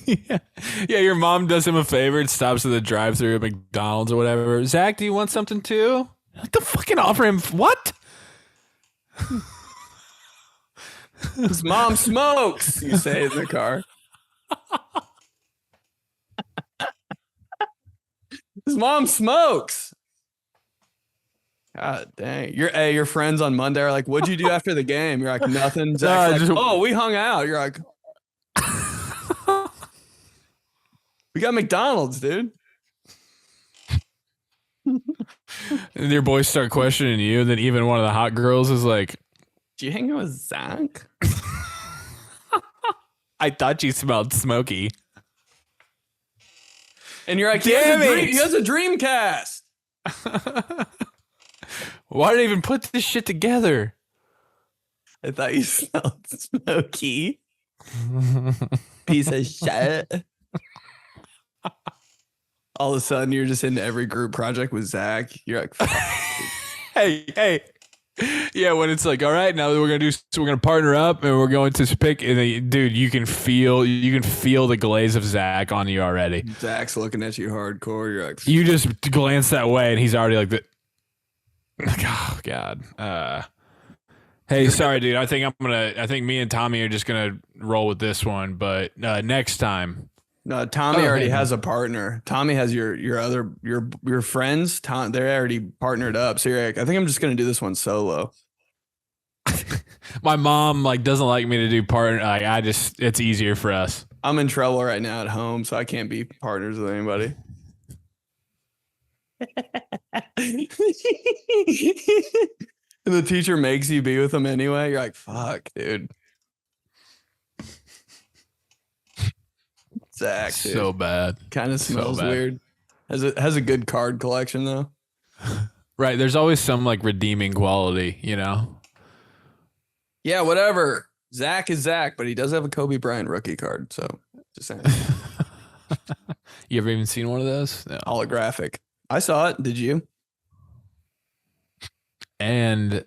yeah, your mom does him a favor and stops at the drive-thru at McDonald's or whatever. Zach, do you want something too? What the fucking offer him? What? His mom smokes. You say in the car. His mom smokes. God dang. Your friends on Monday are like, what'd you do after the game? You're like, nothing. Zach's like, oh, we hung out. You're like, we got McDonald's, dude. And your boys start questioning you, and then even one of the hot girls is like, Did you hang out with Zach? I thought you smelled smoky. And you're like, Damn he it. has a Dreamcast. Why did I even put this shit together? I thought you smelled smoky. Piece of shit. All of a sudden, you're just into every group project with Zach. You're like, fuck. Hey. Yeah, when it's like, all right, now we're gonna partner up and we're going to pick. And then, dude, you can feel the glaze of Zach on you already. Zach's looking at you hardcore. You're like, You just glance that way, and he's already like, oh god. Hey, sorry, dude. I think me and Tommy are just gonna roll with this one, but next time. no, Tommy already has a partner. Tommy has your friends. They're already partnered up. So you're like, I think I'm just gonna do this one solo. My mom doesn't like me to do partner. It's easier for us. I'm in trouble right now at home, so I can't be partners with anybody. And the teacher makes you be with them anyway. You're like, fuck, dude. Zach, dude. So bad. Kind of smells bad. weird. Has a good card collection though. Right. There's always some redeeming quality, you know? Yeah, whatever. Zach is Zach, but he does have a Kobe Bryant rookie card. So just saying. You ever even seen one of those? No. Holographic. I saw it. Did you? And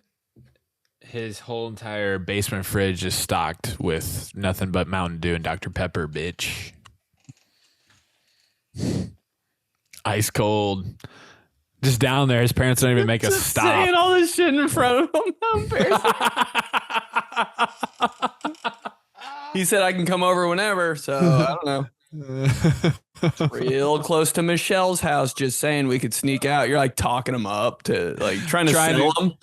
his whole entire basement fridge is stocked with nothing but Mountain Dew and Dr. Pepper, bitch. Ice cold. Just down there. His parents don't even make us stop. Saying all this shit in front of him. How embarrassing. He said I can come over whenever, so I don't know. Real close to Michelle's house, just saying we could sneak out. You're like talking him up to like trying to settle him.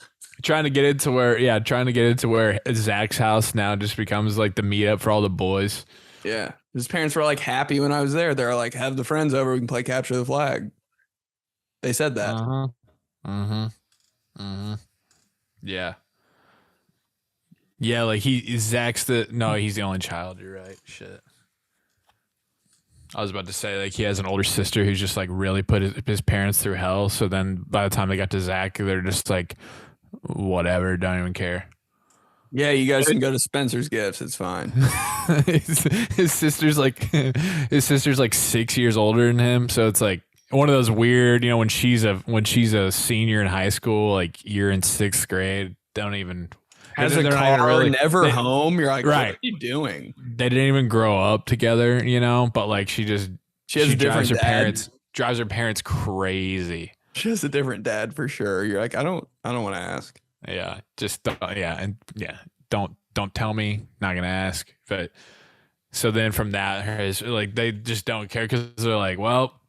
Trying to get into where Zach's house now just becomes like the meetup for all the boys. Yeah. His parents were like happy when I was there. They're like, have the friends over, we can play capture the flag. They said that. Yeah. Yeah, like he's the only child, you're right. Shit. I was about to say, like, he has an older sister who's just like really put his parents through hell. So then by the time they got to Zach, they're just like, whatever, don't even care. Yeah, you guys can go to Spencer's Gifts. It's fine. his sister's like 6 years older than him. So it's like one of those weird, when she's a senior in high school, like you're in 6th grade, don't even has a car, never home. You're like, right. What are you doing? They didn't even grow up together, but like she drives her parents crazy. She has a different dad for sure. You're like, I don't want to ask. Yeah, just don't tell me. Not gonna ask. But so then from that, like they just don't care because they're like, well,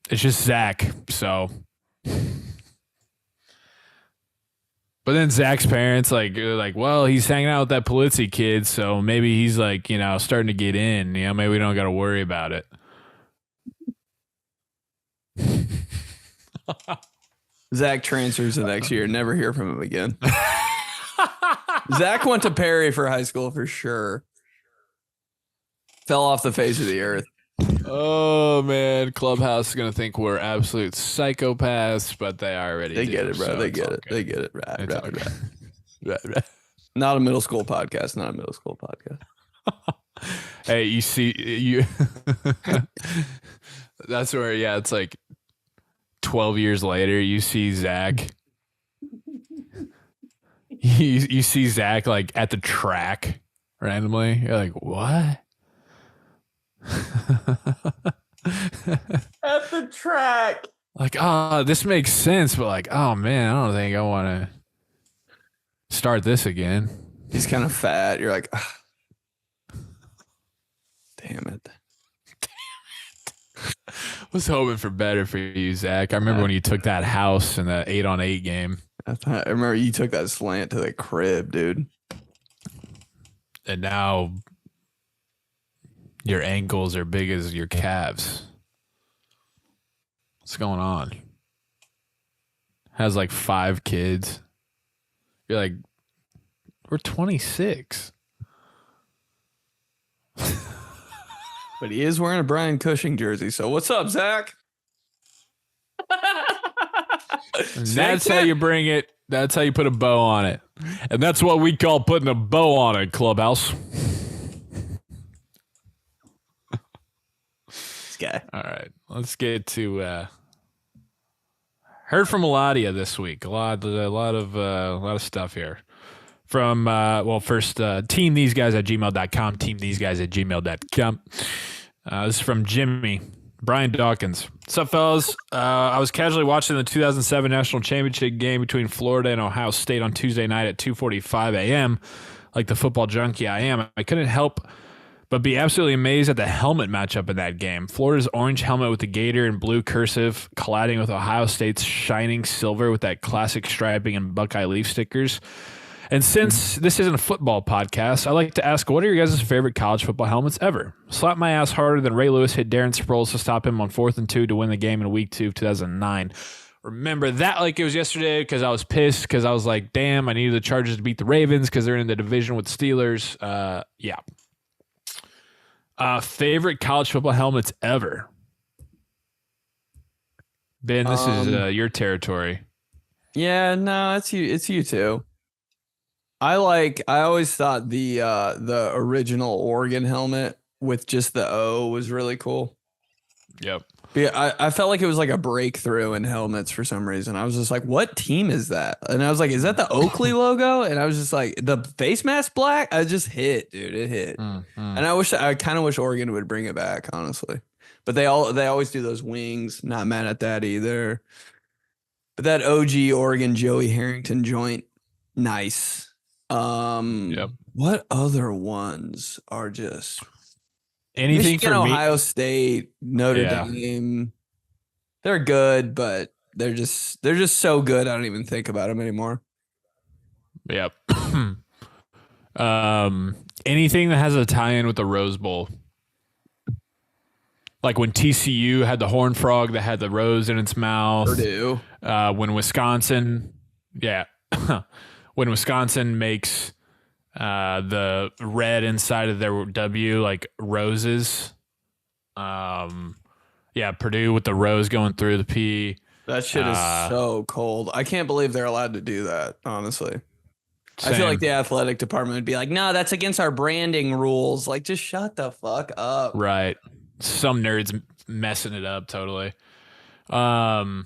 it's just Zach. So. But then Zach's parents like, well, he's hanging out with that Polizzi kid, so maybe he's like, starting to get in. Maybe we don't got to worry about it. Zach transfers the next year. Never hear from him again. Zach went to Perry for high school for sure. Fell off the face of the earth. Oh man, Clubhouse is gonna think we're absolute psychopaths, but they already get it, bro. So they get it. Right. Not a middle school podcast. Hey, you see, you. That's where, it's like 12 years later. You see Zach. You see Zach like at the track randomly. You're like, what? At the track. Like, this makes sense, but like, oh man, I don't think I want to start this again. He's kind of fat. You're like, damn it. Was hoping for better for you, Zach. I remember when you took that house in the 8-on-8 game. I remember you took that slant to the crib, dude. And now your ankles are big as your calves. What's going on? Has like 5 kids. You're like, we're 26. But he is wearing a Brian Cushing jersey. So what's up, Zach? That's how you bring it. That's how you put a bow on it. And that's what we call putting a bow on it, Clubhouse. This guy. All right. Let's get to heard from 𝗦𝗧𝗔𝗡𝗗 this week. A lot of stuff here. From first teamtheseguys@gmail.com, teamtheseguys@gmail.com. This is from Jimmy Brian Dawkins. What's up, fellas? I was casually watching the 2007 National Championship game between Florida and Ohio State on Tuesday night at 2:45 a.m. Like the football junkie I am, I couldn't help but be absolutely amazed at the helmet matchup in that game. Florida's orange helmet with the gator and blue cursive colliding with Ohio State's shining silver with that classic striping and Buckeye leaf stickers. And since this isn't a football podcast, I like to ask, what are your guys' favorite college football helmets ever? Slap my ass harder than Ray Lewis hit Darren Sproles to stop him on 4th and 2 to win the game in week 2 of 2009. Remember that like it was yesterday because I was pissed because I was like, damn, I needed the Chargers to beat the Ravens because they're in the division with Steelers. Favorite college football helmets ever? Ben, this is your territory. Yeah, no, it's you too. I always thought the original Oregon helmet with just the O was really cool. Yep. Yeah, I felt like it was like a breakthrough in helmets for some reason. I was just like, what team is that? And I was like, is that the Oakley logo? And I was just like, the face mask black? I just hit, dude. It hit. And I kind of wish Oregon would bring it back, honestly. But they always do those wings. Not mad at that either. But that OG Oregon Joey Harrington joint, nice. Yep. What other ones are just Anything Michigan, for me? Ohio State, Notre Yeah. Dame? They're good, but they're just so good. I don't even think about them anymore. Yep. Anything that has a tie-in with the Rose Bowl. Like when TCU had the Horned Frog that had the rose in its mouth. Purdue. When Wisconsin, when Wisconsin makes the red inside of their W like roses. Purdue with the rose going through the P. That shit is so cold. I can't believe they're allowed to do that, honestly. Same. I feel like the athletic department would be like, no, that's against our branding rules. Like, just shut the fuck up. Right. Some nerds messing it up totally. I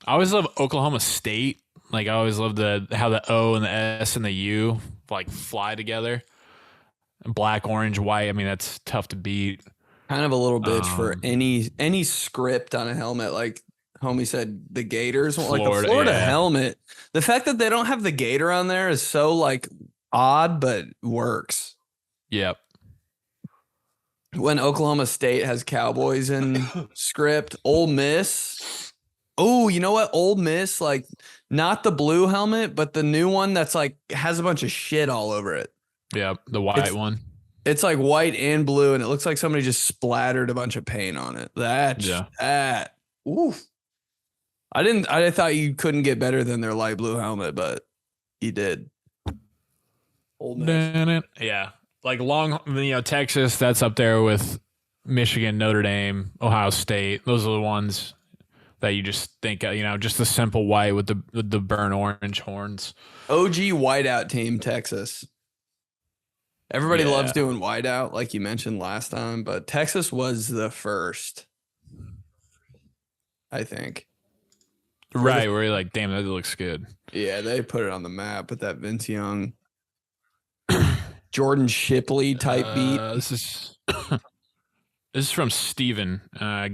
always love Oklahoma State. Like I always love how the O and the S and the U like fly together. Black, orange, white. I mean, that's tough to beat. Kind of a little bitch for any script on a helmet. Like homie said, the Gators, like the Florida helmet. The fact that they don't have the Gator on there is so like odd, but works. Yep. When Oklahoma State has Cowboys in script, Ole Miss. Oh, you know what? Ole Miss, like not the blue helmet, but the new one that's like has a bunch of shit all over it. Yep, the white one. It's like white and blue, and it looks like somebody just splattered a bunch of paint on it. That. Oof. I thought you couldn't get better than their light blue helmet, but you did. Ole Miss. Yeah. Like Texas, that's up there with Michigan, Notre Dame, Ohio State. Those are the ones that you just think, just the simple white with the burnt orange horns. OG whiteout team, Texas. Everybody loves doing whiteout, like you mentioned last time, but Texas was the first, I think. Right, where you're like, damn, that looks good. Yeah, they put it on the map with that Vince Young, Jordan Shipley type beat. This is from Steven.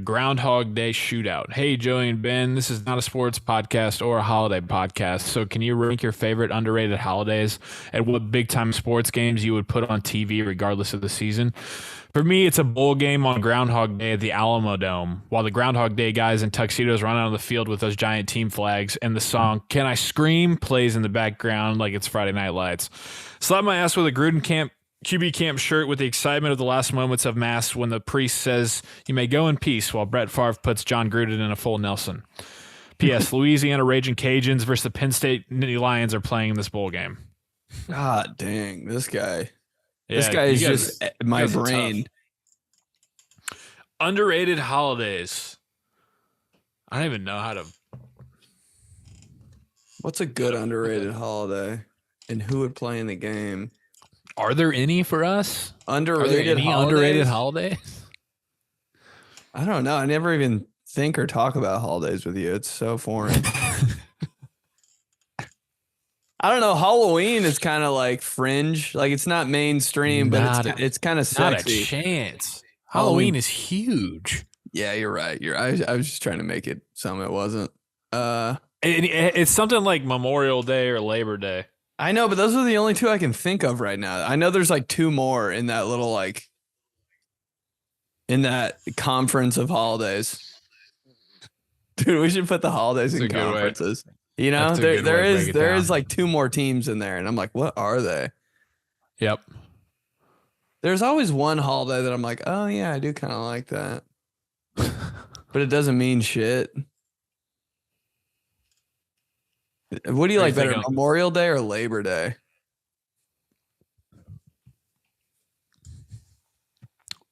Groundhog Day Shootout. Hey, Joey and Ben, this is not a sports podcast or a holiday podcast, so can you rank your favorite underrated holidays and what big-time sports games you would put on TV regardless of the season? For me, it's a bowl game on Groundhog Day at the Alamo Dome, while the Groundhog Day guys in tuxedos run out on the field with those giant team flags, and the song Can I Scream plays in the background like it's Friday Night Lights. Slap my ass with a Gruden camp QB camp shirt with the excitement of the last moments of Mass when the priest says, "You may go in peace," while Brett Favre puts John Gruden in a full Nelson. P.S. Louisiana Raging Cajuns versus the Penn State Nittany Lions are playing in this bowl game. God dang, this guy. This guy is just my brain. Underrated holidays. I don't even know how to. What's a good underrated holiday? And who would play in the game? Are there any for us? Underrated holidays? I don't know. I never even think or talk about holidays with you. It's so foreign. I don't know. Halloween is kind of like fringe. Like it's not mainstream, but it's kind of sexy. Not a chance. Halloween is huge. Yeah, you're right. I was just trying to make it something it wasn't. It's something like Memorial Day or Labor Day. I know, but those are the only two I can think of right now. I know there's like two more in that little in that conference of holidays. Dude, we should put the holidays in conferences. You know, there is like two more teams in there, and I'm like, what are they? Yep. There's always one holiday that I'm like, oh yeah, I do kind of like that, but it doesn't mean shit. What do you like better, Memorial Day or Labor Day?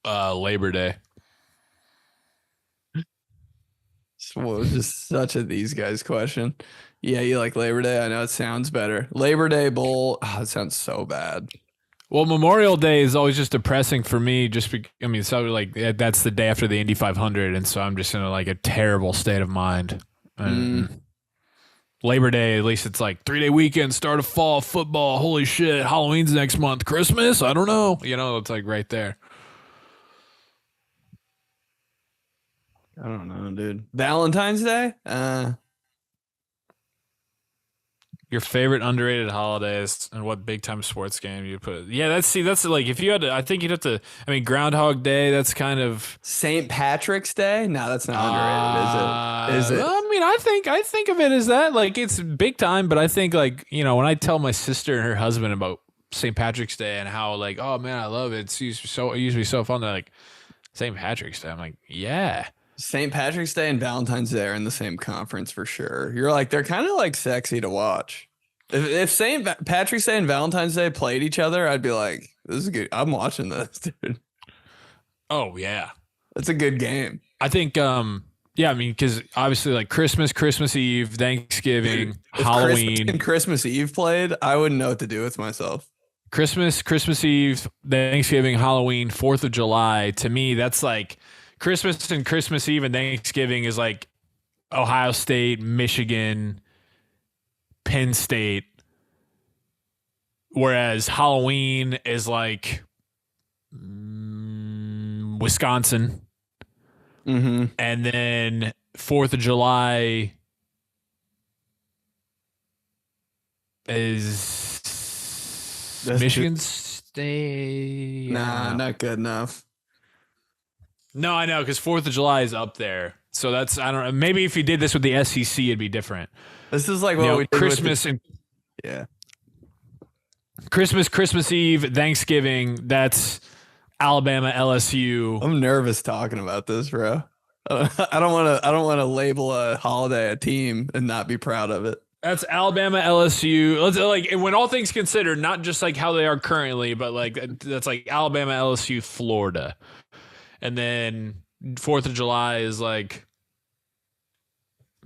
Labor Day. So just such a these guys question. Yeah, you like Labor Day? I know it sounds better. Labor Day Bowl. Oh, it sounds so bad. Well, Memorial Day is always just depressing for me. So like that's the day after the Indy 500, and so I'm just in a terrible state of mind. And Labor Day, at least it's like 3-day weekend, start of fall football. Holy shit, Halloween's next month. Christmas, I don't know. It's like right there. I don't know, dude. Valentine's Day? Your favorite underrated holidays and what big time sports game you put? Yeah, that's like if you had to, I think you'd have to. I mean, Groundhog Day. That's kind of St. Patrick's Day. No, that's not underrated, is it? Is it? I mean, I think of it as that. Like it's big time, but I think when I tell my sister and her husband about St. Patrick's Day and how oh man, I love it. It used to be so fun. They're like St. Patrick's Day. I'm like, yeah. St. Patrick's Day and Valentine's Day are in the same conference for sure. You're like, they're kind of sexy to watch. If St. Patrick's Day and Valentine's Day played each other, I'd be like, this is good. I'm watching this, dude. Oh yeah. That's a good game. I think, yeah, I mean, because obviously Christmas Eve, Thanksgiving, Halloween. If Christmas Eve played, I wouldn't know what to do with myself. Christmas Eve, Thanksgiving, Halloween, 4th of July. To me, that's like Christmas and Christmas Eve and Thanksgiving is like Ohio State, Michigan, Penn State. Whereas Halloween is like Wisconsin. Mm-hmm. And then 4th of July is Michigan State. Nah, not good enough. No, I know, because 4th of July is up there. So that's, I don't know. Maybe if you did this with the SEC, it'd be different. This is like what we did Christmas with and Christmas Eve, Thanksgiving. That's Alabama, LSU. I'm nervous talking about this, bro. I don't want to label a holiday a team and not be proud of it. That's Alabama, LSU. Like when all things considered, not just like how they are currently, but like that's like Alabama, LSU, Florida. And then 4th of July is like,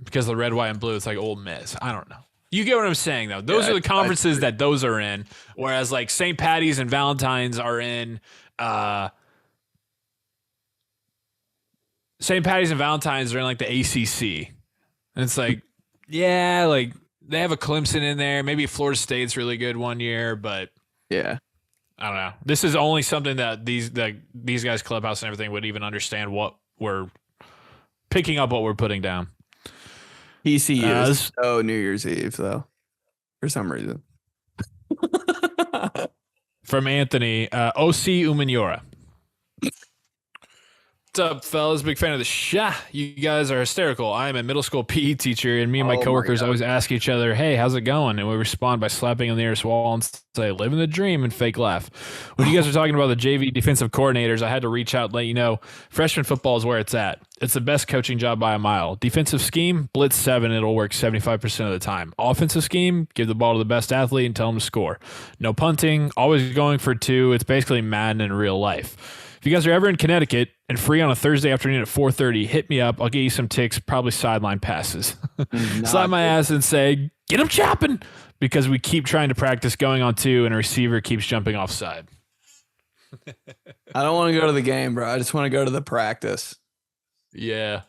because of the red, white, and blue, it's like Ole Miss. I don't know. You get what I'm saying, though. Those are the conferences that those are in. Whereas like St. Patty's and Valentine's are in. St. Patty's and Valentine's are in like the ACC. And it's like, yeah, like they have a Clemson in there. Maybe Florida State's really good one year, but yeah. I don't know. This is only something that these guys, Clubhouse and everything, would even understand what we're picking up, what we're putting down. TCU is New Year's Eve, though, for some reason. From Anthony, 𝗕𝗓𝗢𝗠𝗦. What's up, fellas? Big fan of the show. You guys are hysterical. I am a middle school PE teacher, and me and my coworkers always ask each other, hey, how's it going? And we respond by slapping on the nearest wall and say, living the dream, and fake laugh. When you guys are talking about the JV defensive coordinators, I had to reach out and let you know freshman football is where it's at. It's the best coaching job by a mile. Defensive scheme, blitz 7, it'll work 75% of the time. Offensive scheme, give the ball to the best athlete and tell them to score. No punting, always going for 2. It's basically Madden in real life. If you guys are ever in Connecticut and free on a Thursday afternoon at 4:30, hit me up. I'll get you some ticks, probably sideline passes. Slap my ass and say, get him chopping, because we keep trying to practice going on 2 and a receiver keeps jumping offside. I don't want to go to the game, bro. I just want to go to the practice. Yeah.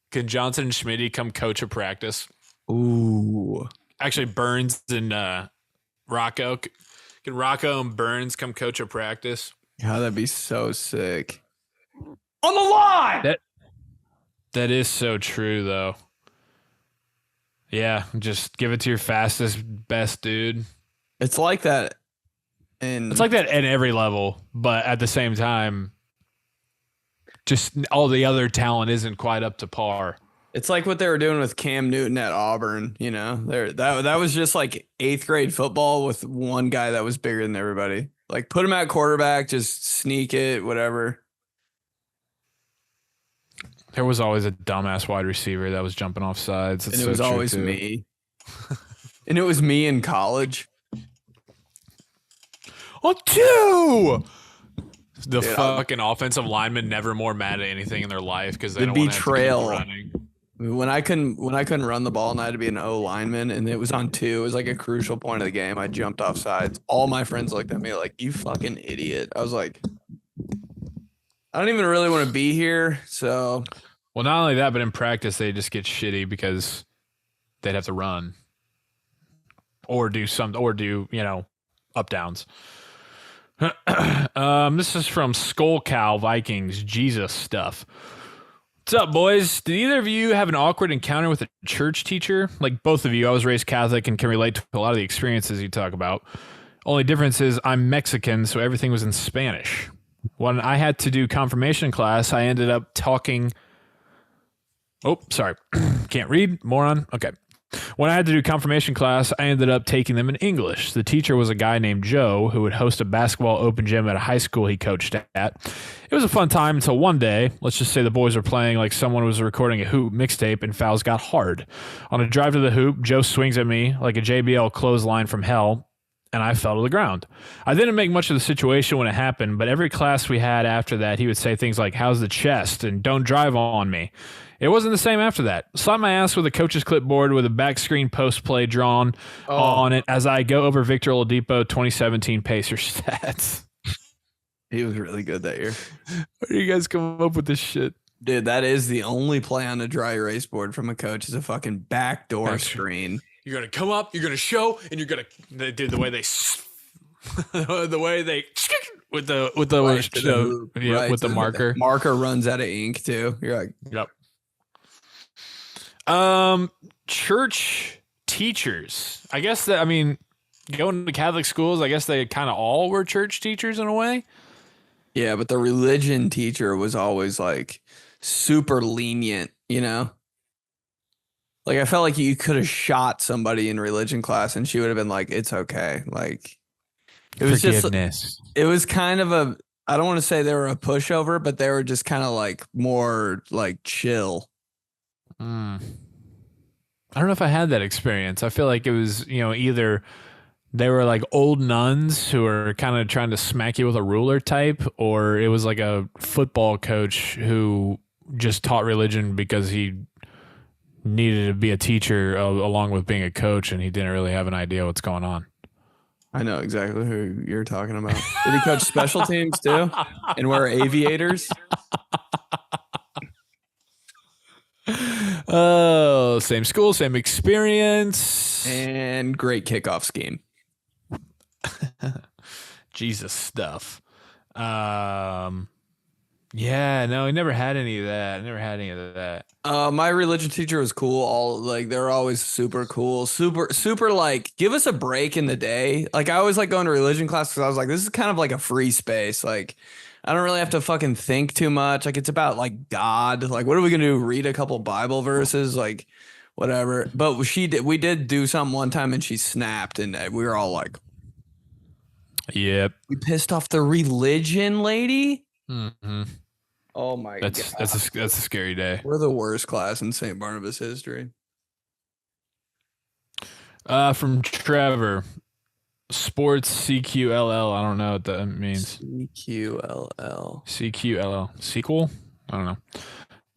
Can Johnson and Schmitty come coach a practice? Ooh. Actually, Burns and Rocco. Can Rocco and Burns come coach a practice? God, that'd be so sick. On the line! That is so true, though. Yeah, just give it to your fastest, best dude. It's like that. It's like that at every level, but at the same time, just all the other talent isn't quite up to par. It's like what they were doing with Cam Newton at Auburn. You know, that was just like 8th grade football with one guy that was bigger than everybody. Like, put him at quarterback, just sneak it, whatever. There was always a dumbass wide receiver that was jumping off sides. And it was always me. And it was me in college. On 2! The fucking offensive linemen never more mad at anything in their life because they don't want to have to keep running. When I couldn't run the ball and I had to be an O lineman and it was on 2, it was like a crucial point of the game. I jumped off sides. All my friends looked at me like, you fucking idiot. I was like, I don't even really want to be here. So, well, not only that, but in practice they just get shitty because they'd have to run or do up downs. This is from 𝗨𝗘𝗡𝗚𝗓 Jesus stuff. What's up, boys? Did either of you have an awkward encounter with a church teacher? Like both of you, I was raised Catholic and can relate to a lot of the experiences you talk about. Only difference is I'm Mexican, so everything was in Spanish. When I had to do confirmation class, I ended up talking... Oh, sorry. Can't read, moron. Okay. When I had to do confirmation class, I ended up taking them in English. The teacher was a guy named Joe who would host a basketball open gym at a high school he coached at. It was a fun time until one day, let's just say the boys were playing like someone was recording a hoop mixtape and fouls got hard. On a drive to the hoop, Joe swings at me like a JBL clothesline from hell, and I fell to the ground. I didn't make much of the situation when it happened, but every class we had after that, he would say things like, "How's the chest?" and "Don't drive on me." It wasn't the same after that. Slapped my ass with a coach's clipboard with a back screen post play drawn on it as I go over Victor Oladipo 2017 Pacers stats. He was really good that year. Where do you guys come up with this shit? Dude, that is the only play on a dry erase board from a coach is a fucking backdoor screen. You're going to come up, you're going to show, and you're going to do the way they with the marker. The marker runs out of ink too. You're like, yep. Church teachers. I guess that, I mean, going to Catholic schools, I guess they kind of all were church teachers in a way. Yeah, but the religion teacher was always like super lenient, you know? Like I felt like you could have shot somebody in religion class and she would have been like, it's okay. Like it was forgiveness. It was kind of a, I don't want to say they were a pushover, but they were just kind of like more like chill. I don't know if I had that experience. I feel like it was, either they were like old nuns who were kind of trying to smack you with a ruler type, or it was like a football coach who just taught religion because he needed to be a teacher along with being a coach, and he didn't really have an idea what's going on. I know exactly who you're talking about. Did he coach special teams too and wear aviators? Oh, same school, same experience. And great kickoff scheme. Jesus stuff. Yeah, no, I never had any of that. My religion teacher was cool. They're always super cool. Super like, give us a break in the day. Like I always like going to religion class because I was like, this is kind of like a free space. Like I don't really have to fucking think too much. Like it's about like God. Like what are we gonna do? Read a couple Bible verses, like whatever. But we did do something one time and she snapped and we were all like, yep. We pissed off the religion lady. Mm-hmm. Oh my God. That's a scary day. We're the worst class in St. Barnabas history. From Trevor. Sports CQLL. I don't know what that means. CQLL. Sequel? I don't know.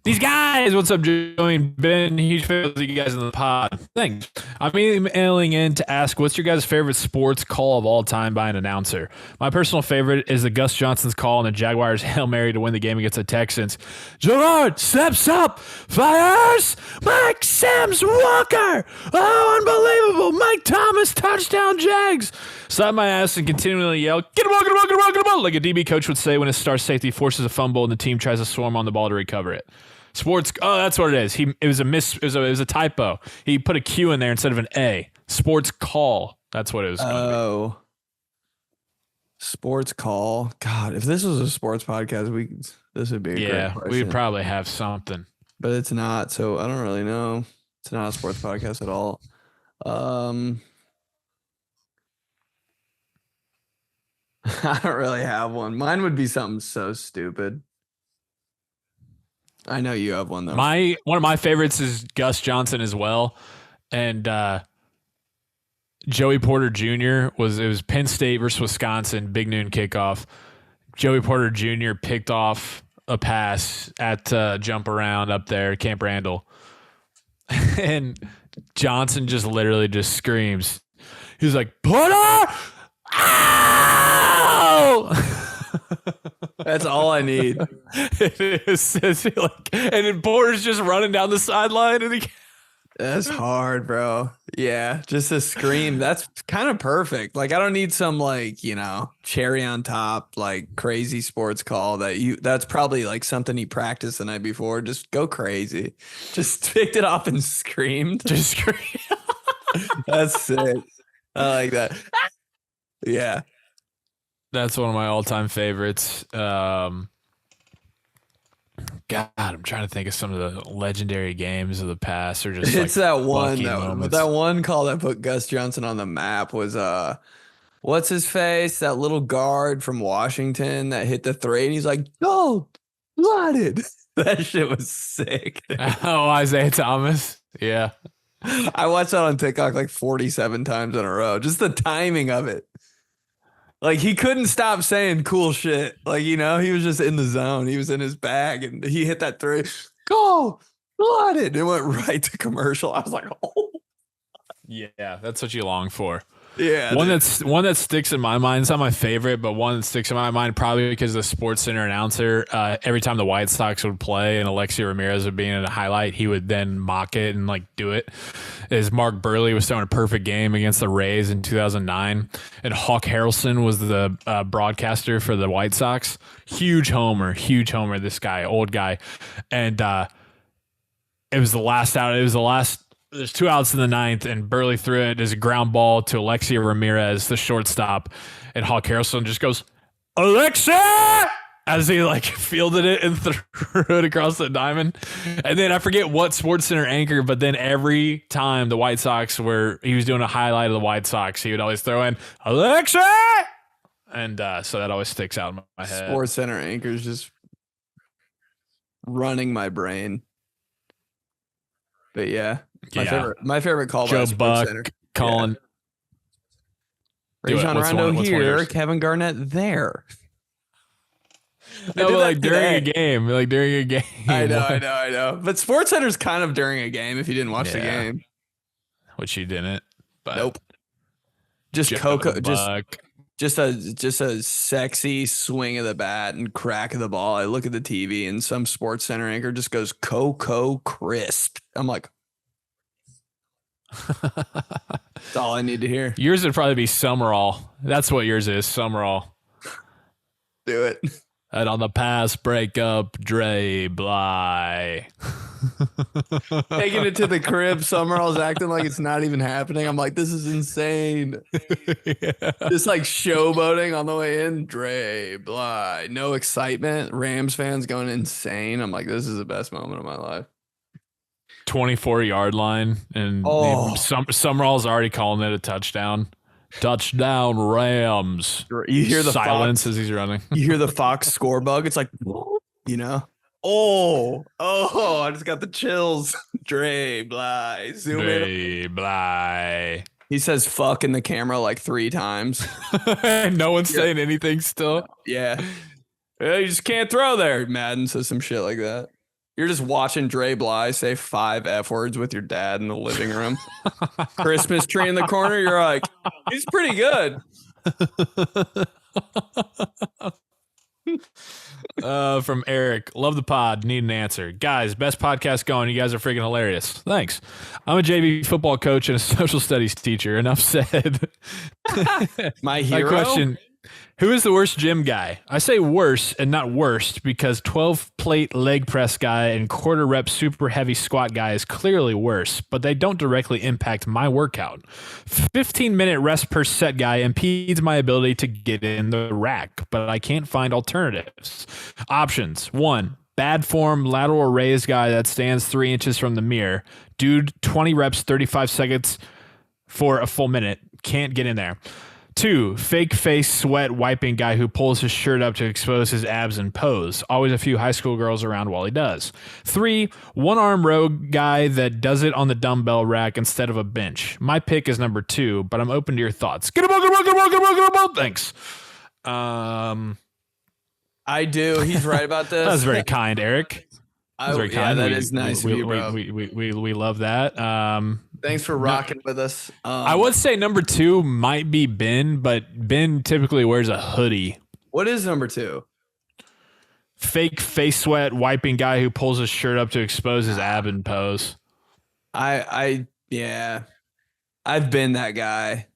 These guys, what's up, Joey and Ben? Huge fan of you guys in the pod. Thanks. I'm emailing in to ask, what's your guys' favorite sports call of all time by an announcer? My personal favorite is the Gus Johnson's call on the Jaguars' Hail Mary to win the game against the Texans. Gerard steps up, fires, Mike Sam's Walker. Oh, unbelievable. Mike Thomas, touchdown Jags. Slap my ass and continually yell, get him on, get him on, get him on, get him on, like a DB coach would say when his star safety forces a fumble and the team tries to swarm on the ball to recover it. Sports. Oh, that's what it is. It was a typo. He put a Q in there instead of an A. Sports call. That's what it was. Oh, sports call. God, if this was a sports podcast, this would be a great question. We'd probably have something, but it's not. So I don't really know. It's not a sports podcast at all. I don't really have one. Mine would be something so stupid. I know you have one though. One of my favorites is Gus Johnson as well, and Joey Porter Jr. It was Penn State versus Wisconsin, big noon kickoff. Joey Porter Jr. picked off a pass at jump around up there, Camp Randall. And Johnson just literally just screams. He's like, put her out! That's all I need. And then Porter's just running down the sideline, and That's hard, bro. Yeah, just a scream. That's kind of perfect. Like, I don't need some, like, cherry on top, like crazy sports call that's probably like something he practiced the night before. Just go crazy. Just picked it up and screamed. just scream. That's sick. I like that. Yeah. That's one of my all-time favorites. God, I'm trying to think of some of the legendary games of the past, or just it's like that one moments. that one call that put Gus Johnson on the map was what's his face, that little guard from Washington that hit the three, and he's like, "Go, blooded." That shit was sick. Oh, Isaiah Thomas. Yeah. I watched that on TikTok like 47 times in a row. Just the timing of it. Like, he couldn't stop saying cool shit. Like, he was just in the zone. He was in his bag, and he hit that three. Go, blooded. It went right to commercial. I was like, oh. Yeah, that's what you long for. Yeah. One that sticks in my mind. It's not my favorite, but one that sticks in my mind probably because the Sports Center announcer, every time the White Sox would play and 𝗕𝗓𝗓𝗓 Ramirez would be in a highlight, he would then mock it and like do it. Is Mark Burley was throwing a perfect game against the Rays in 2009, and Hawk Harrelson was the broadcaster for the White Sox. Huge homer. This guy, old guy, and it was the last out. There's 2 outs in the ninth, and Burley threw it as a ground ball to 𝗕𝗓𝗓𝗓 Ramirez, the shortstop, and Hawk Harrelson just goes, "Alexa!" as he like fielded it and threw it across the diamond. And then I forget what Sports Center anchor, but then every time the White Sox he was doing a highlight of the White Sox, he would always throw in "Alexa!" And so that always sticks out in my head. Sports Center anchors just running my brain. But yeah. My favorite call Joe by Sports Center. Colin. Rajon Rondo here, Kevin Garnett there. No, like during a game. I know. But Sports Center's kind of during a game if you didn't watch the game. Which you didn't. But nope. Just Coco, just a sexy swing of the bat and crack of the ball. I look at the TV and some Sports Center anchor just goes Coco Crisp. I'm like, that's all I need to hear. Yours would probably be Summerall. That's what yours is, Summerall. Do it. And on the pass breakup, 𝗕𝗓𝗓𝗓. Taking it to the crib, Summerall's acting like it's not even happening. I'm like, this is insane. Just like showboating on the way in. 𝗕𝗓𝗓𝗓. No excitement. Rams fans going insane. I'm like, this is the best moment of my life. 24-yard line, and Summerall's already calling it a touchdown. Touchdown Rams. You hear the silence Fox, as he's running. You hear the Fox score bug. It's like, Oh, I just got the chills. 𝗕𝗓𝗓𝗓. Zoom in. 𝗕𝗓𝗓𝗓𝗓. He says fuck in the camera like 3 times. No one's saying anything still. Yeah. You just can't throw there. Madden says some shit like that. You're just watching 𝗕𝗓𝗓𝗓𝗓 say 5 F words with your dad in the living room. Christmas tree in the corner. You're like, he's pretty good. From Eric, love the pod, need an answer. Guys, best podcast going. You guys are freaking hilarious. Thanks. I'm a JV football coach and a social studies teacher. Enough said. My hero? My question, who is the worst gym guy? I say worse and not worst because 12-plate leg press guy and quarter rep super heavy squat guy is clearly worse, but they don't directly impact my workout. 15-minute rest per set guy impedes my ability to get in the rack, but I can't find alternatives. Options. 1, bad form lateral raise guy that stands 3 inches from the mirror. Dude, 20 reps, 35 seconds for a full minute. Can't get in there. 2, fake face sweat wiping guy who pulls his shirt up to expose his abs and pose. Always a few high school girls around while he does. 3, one-arm row guy that does it on the dumbbell rack instead of a bench. My pick is number 2, but I'm open to your thoughts. Get him on. Thanks. I do. He's right about this. That was very kind, Eric. That's very Yeah, kind. that is nice of you, bro. We love that. Thanks for rocking with us. I would say number 2 might be Ben, but Ben typically wears a hoodie. What is number 2? Fake face sweat wiping guy who pulls his shirt up to expose his ab and pose. Yeah, I've been that guy.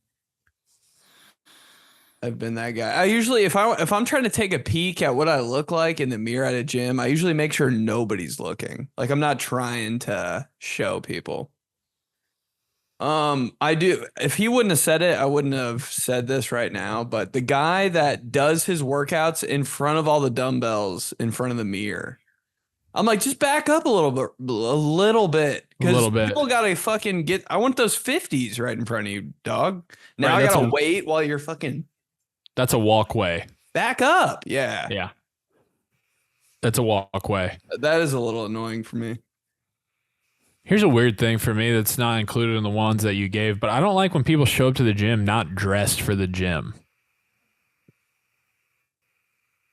I usually, if I'm trying to take a peek at what I look like in the mirror at a gym, I usually make sure nobody's looking. Like I'm not trying to show people. I do. If he wouldn't have said it, I wouldn't have said this right now. But the guy that does his workouts in front of all the dumbbells in front of the mirror, I'm like, just back up a little bit. Because people gotta fucking get. I want those 50s right in front of you, dog. Now I gotta wait while you're fucking. That's a walkway. Back up, yeah. Yeah. That's a walkway. That is a little annoying for me. Here's a weird thing for me that's not included in the ones that you gave, but I don't like when people show up to the gym not dressed for the gym.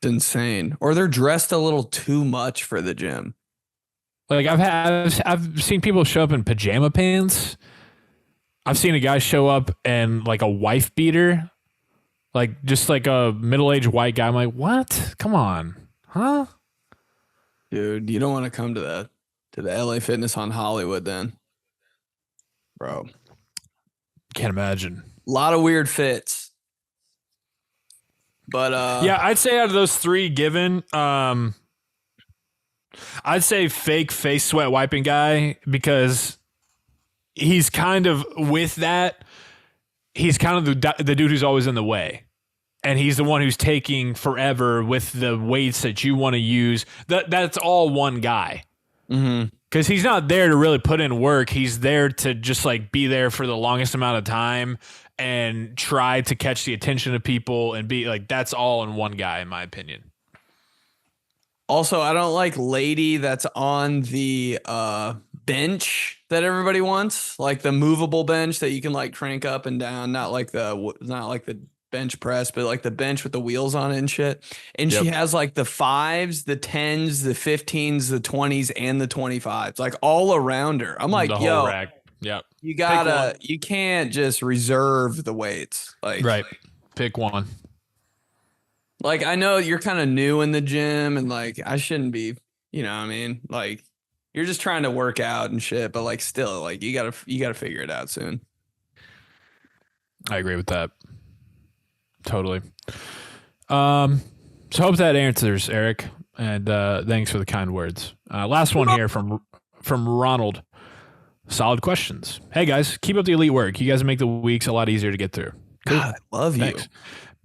It's insane. Or they're dressed a little too much for the gym. Like I've seen people show up in pajama pants. I've seen a guy show up in like a wife beater, like just like a middle-aged white guy. I'm like, what? Come on, huh? Dude, you don't want to come to the LA Fitness on Hollywood then, bro. Can't imagine. A lot of weird fits. But yeah, I'd say out of those 3 given, I'd say fake face sweat wiping guy because he's kind of with that. He's kind of the dude who's always in the way. And he's the one who's taking forever with the weights that you want to use. That's all one guy. Because he's not there to really put in work. He's there to just like be there for the longest amount of time and try to catch the attention of people and be like, that's all in one guy, in my opinion. Also, I don't like lady that's on the bench that everybody wants, like the movable bench that you can like crank up and down, not like the bench press, but like the bench with the wheels on it and shit. And she has like the 5s, the 10s, the 15s, the 20s, and the 25s, like all around her. I'm like, yo, rack. Yep. You can't just reserve the weights. Like, right. Pick one. Like, I know you're kind of new in the gym and like, I shouldn't be, you know what I mean? Like, you're just trying to work out and shit, but like still, like you gotta figure it out soon. I agree with that. Totally. So hope that answers, Eric. And thanks for the kind words. Last one here from Ronald. Solid questions. Hey guys, keep up the elite work. You guys make the weeks a lot easier to get through. Cool. God, I love you.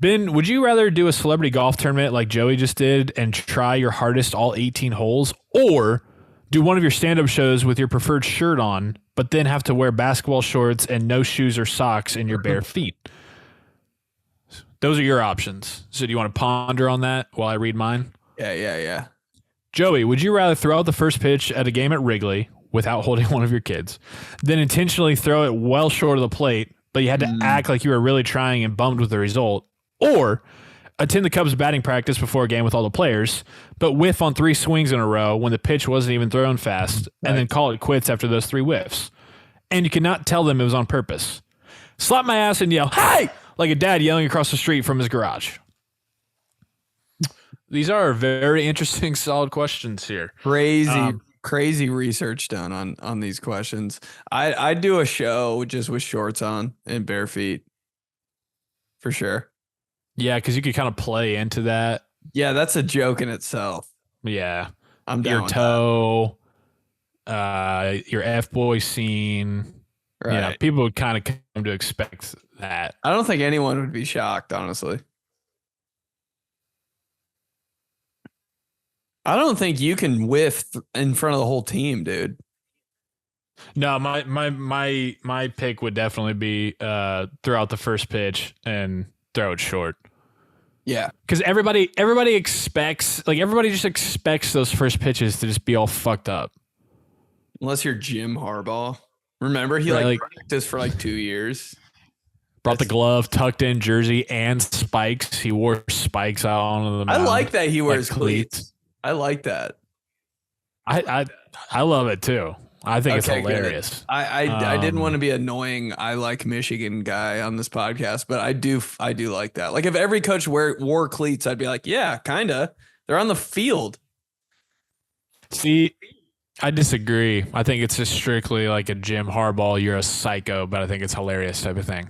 Ben, would you rather do a celebrity golf tournament like Joey just did and try your hardest all 18 holes, or do one of your stand-up shows with your preferred shirt on, but then have to wear basketball shorts and no shoes or socks in your bare feet? Those are your options. So do you want to ponder on that while I read mine? Yeah. Joey, would you rather throw out the first pitch at a game at Wrigley without holding one of your kids, then intentionally throw it well short of the plate, but you had to act like you were really trying and bummed with the result, or attend the Cubs batting practice before a game with all the players, but whiff on 3 swings in a row when the pitch wasn't even thrown fast, and then call it quits after those 3 whiffs? And you cannot tell them it was on purpose. Slap my ass and yell, "Hey!" like a dad yelling across the street from his garage. These are very interesting, solid questions here. Crazy research done on these questions. I'd do a show just with shorts on and bare feet. For sure. Yeah, because you could kind of play into that. Yeah, that's a joke in itself. Yeah. I'm down your with toe, your F-boy scene. Right. Yeah, people would kind of come to expect that. I don't think anyone would be shocked, honestly. I don't think you can whiff in front of the whole team, dude. No, my pick would definitely be throw out the first pitch and throw it short. Yeah, because everybody expects, like, everybody just expects those first pitches to just be all fucked up. Unless you're Jim Harbaugh. Remember, he practiced for like 2 years. Brought the glove, tucked in jersey, and spikes. He wore spikes out on the mound. I like that he wears cleats. I like that. I love it too. I think it's Okay, good. hilarious. I didn't want to be annoying. I like Michigan guy on this podcast, but I do like that. Like if every coach wore cleats, I'd be like, yeah, kinda. They're on the field. See, I disagree. I think it's just strictly like a Jim Harbaugh, you're a psycho, but I think it's hilarious type of thing.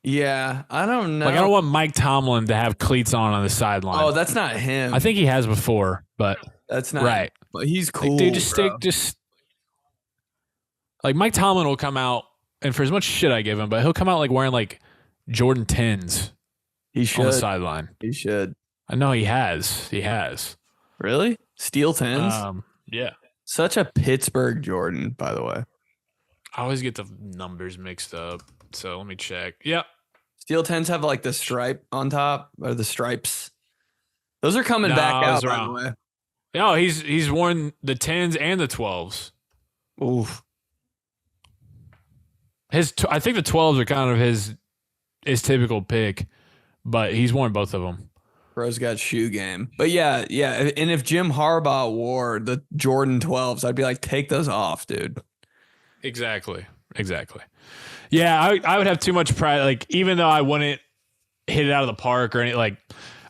Yeah, I don't know. Like I don't want Mike Tomlin to have cleats on the sideline. Oh, that's not him. I think he has before, but that's not right. But he's cool. Like, dude, just like Mike Tomlin will come out, and for as much shit I give him, but he'll come out like wearing like Jordan 10s. He should on the sideline. He should. I know he has. He has. Really? Steel 10s? Yeah. Such a Pittsburgh Jordan, by the way. I always get the numbers mixed up. So let me check. Yep. Steel 10s have like the stripe on top or the stripes. Those are coming back out, by the way. No, he's worn the 10s and the 12s. Oof. I think the 12s are kind of his typical pick, but he's worn both of them. Bro's got shoe game. But yeah. And if Jim Harbaugh wore the Jordan 12s, I'd be like, take those off, dude. Exactly. Yeah, I would have too much pride. Like, even though I wouldn't hit it out of the park or anything, like,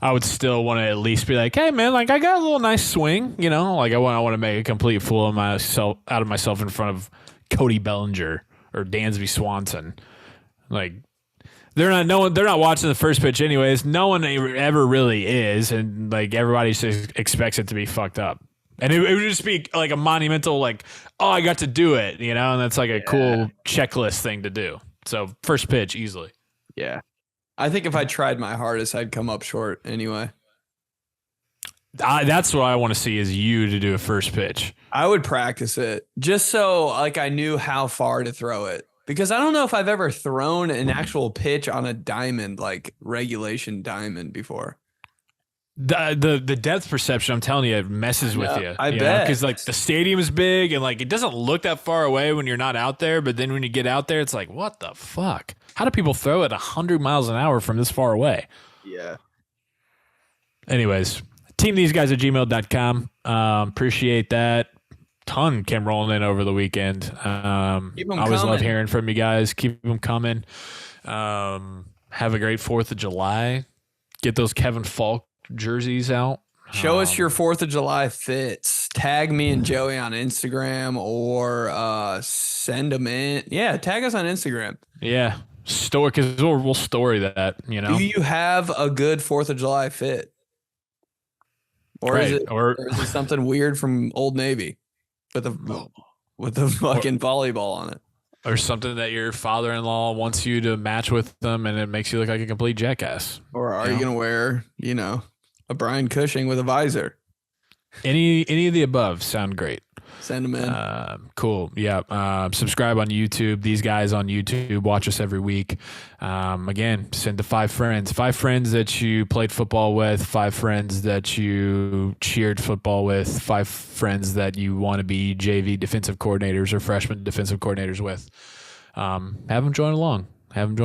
I would still want to at least be like, hey, man, like, I got a little nice swing, you know? Like, I want to make a complete fool of myself in front of Cody Bellinger or Dansby Swanson. Like, they're not watching the first pitch anyways. No one ever really is, and like everybody just expects it to be fucked up. And it would just be like a monumental, like, oh, I got to do it, you know, and that's like a cool checklist thing to do. So first pitch easily. Yeah, I think if I tried my hardest, I'd come up short anyway. That's what I want to see is you to do a first pitch. I would practice it just so like I knew how far to throw it. Because I don't know if I've ever thrown an actual pitch on a diamond, like regulation diamond before. The depth perception, I'm telling you, it messes with you. I bet. Because like the stadium is big and like it doesn't look that far away when you're not out there. But then when you get out there, it's like, what the fuck? How do people throw it 100 miles an hour from this far away? Yeah. Anyways, teamtheseguys@gmail.com. Appreciate that. Ton came rolling in over the weekend. I always love hearing from you guys. Keep them coming. Have a great 4th of July. Get those Kevin Falk jerseys out. Show us your 4th of July fits. Tag me and Joey on Instagram or send them in. Yeah, tag us on Instagram. Yeah, because we'll story that, you know. Do you have a good 4th of July fit? Or is it something weird from Old Navy? With the fucking volleyball on it. Or something that your father-in-law wants you to match with them and it makes you look like a complete jackass. Or are you going to wear, a Brian Cushing with a visor? Any of the above sound great. Send them in. Cool. Yeah. Subscribe on YouTube. These guys on YouTube watch us every week. Again, send to 5 friends. 5 friends that you played football with. 5 friends that you cheered football with. 5 friends that you want to be JV defensive coordinators or freshman defensive coordinators with. Have them join along. And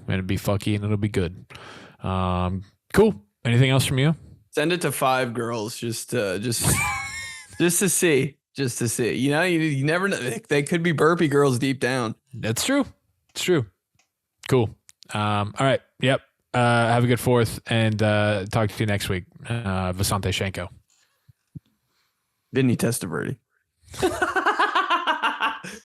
it'll be fucky and it'll be good. Cool. Anything else from you? Send it to 5 girls just to see. Just to see, you never know. They could be burpy girls deep down. That's true. It's true. Cool. All right. Yep. Have a good 4th and talk to you next week. 𝗕𝗓𝗡𝗡𝗬𝗓. Didn't he test a birdie?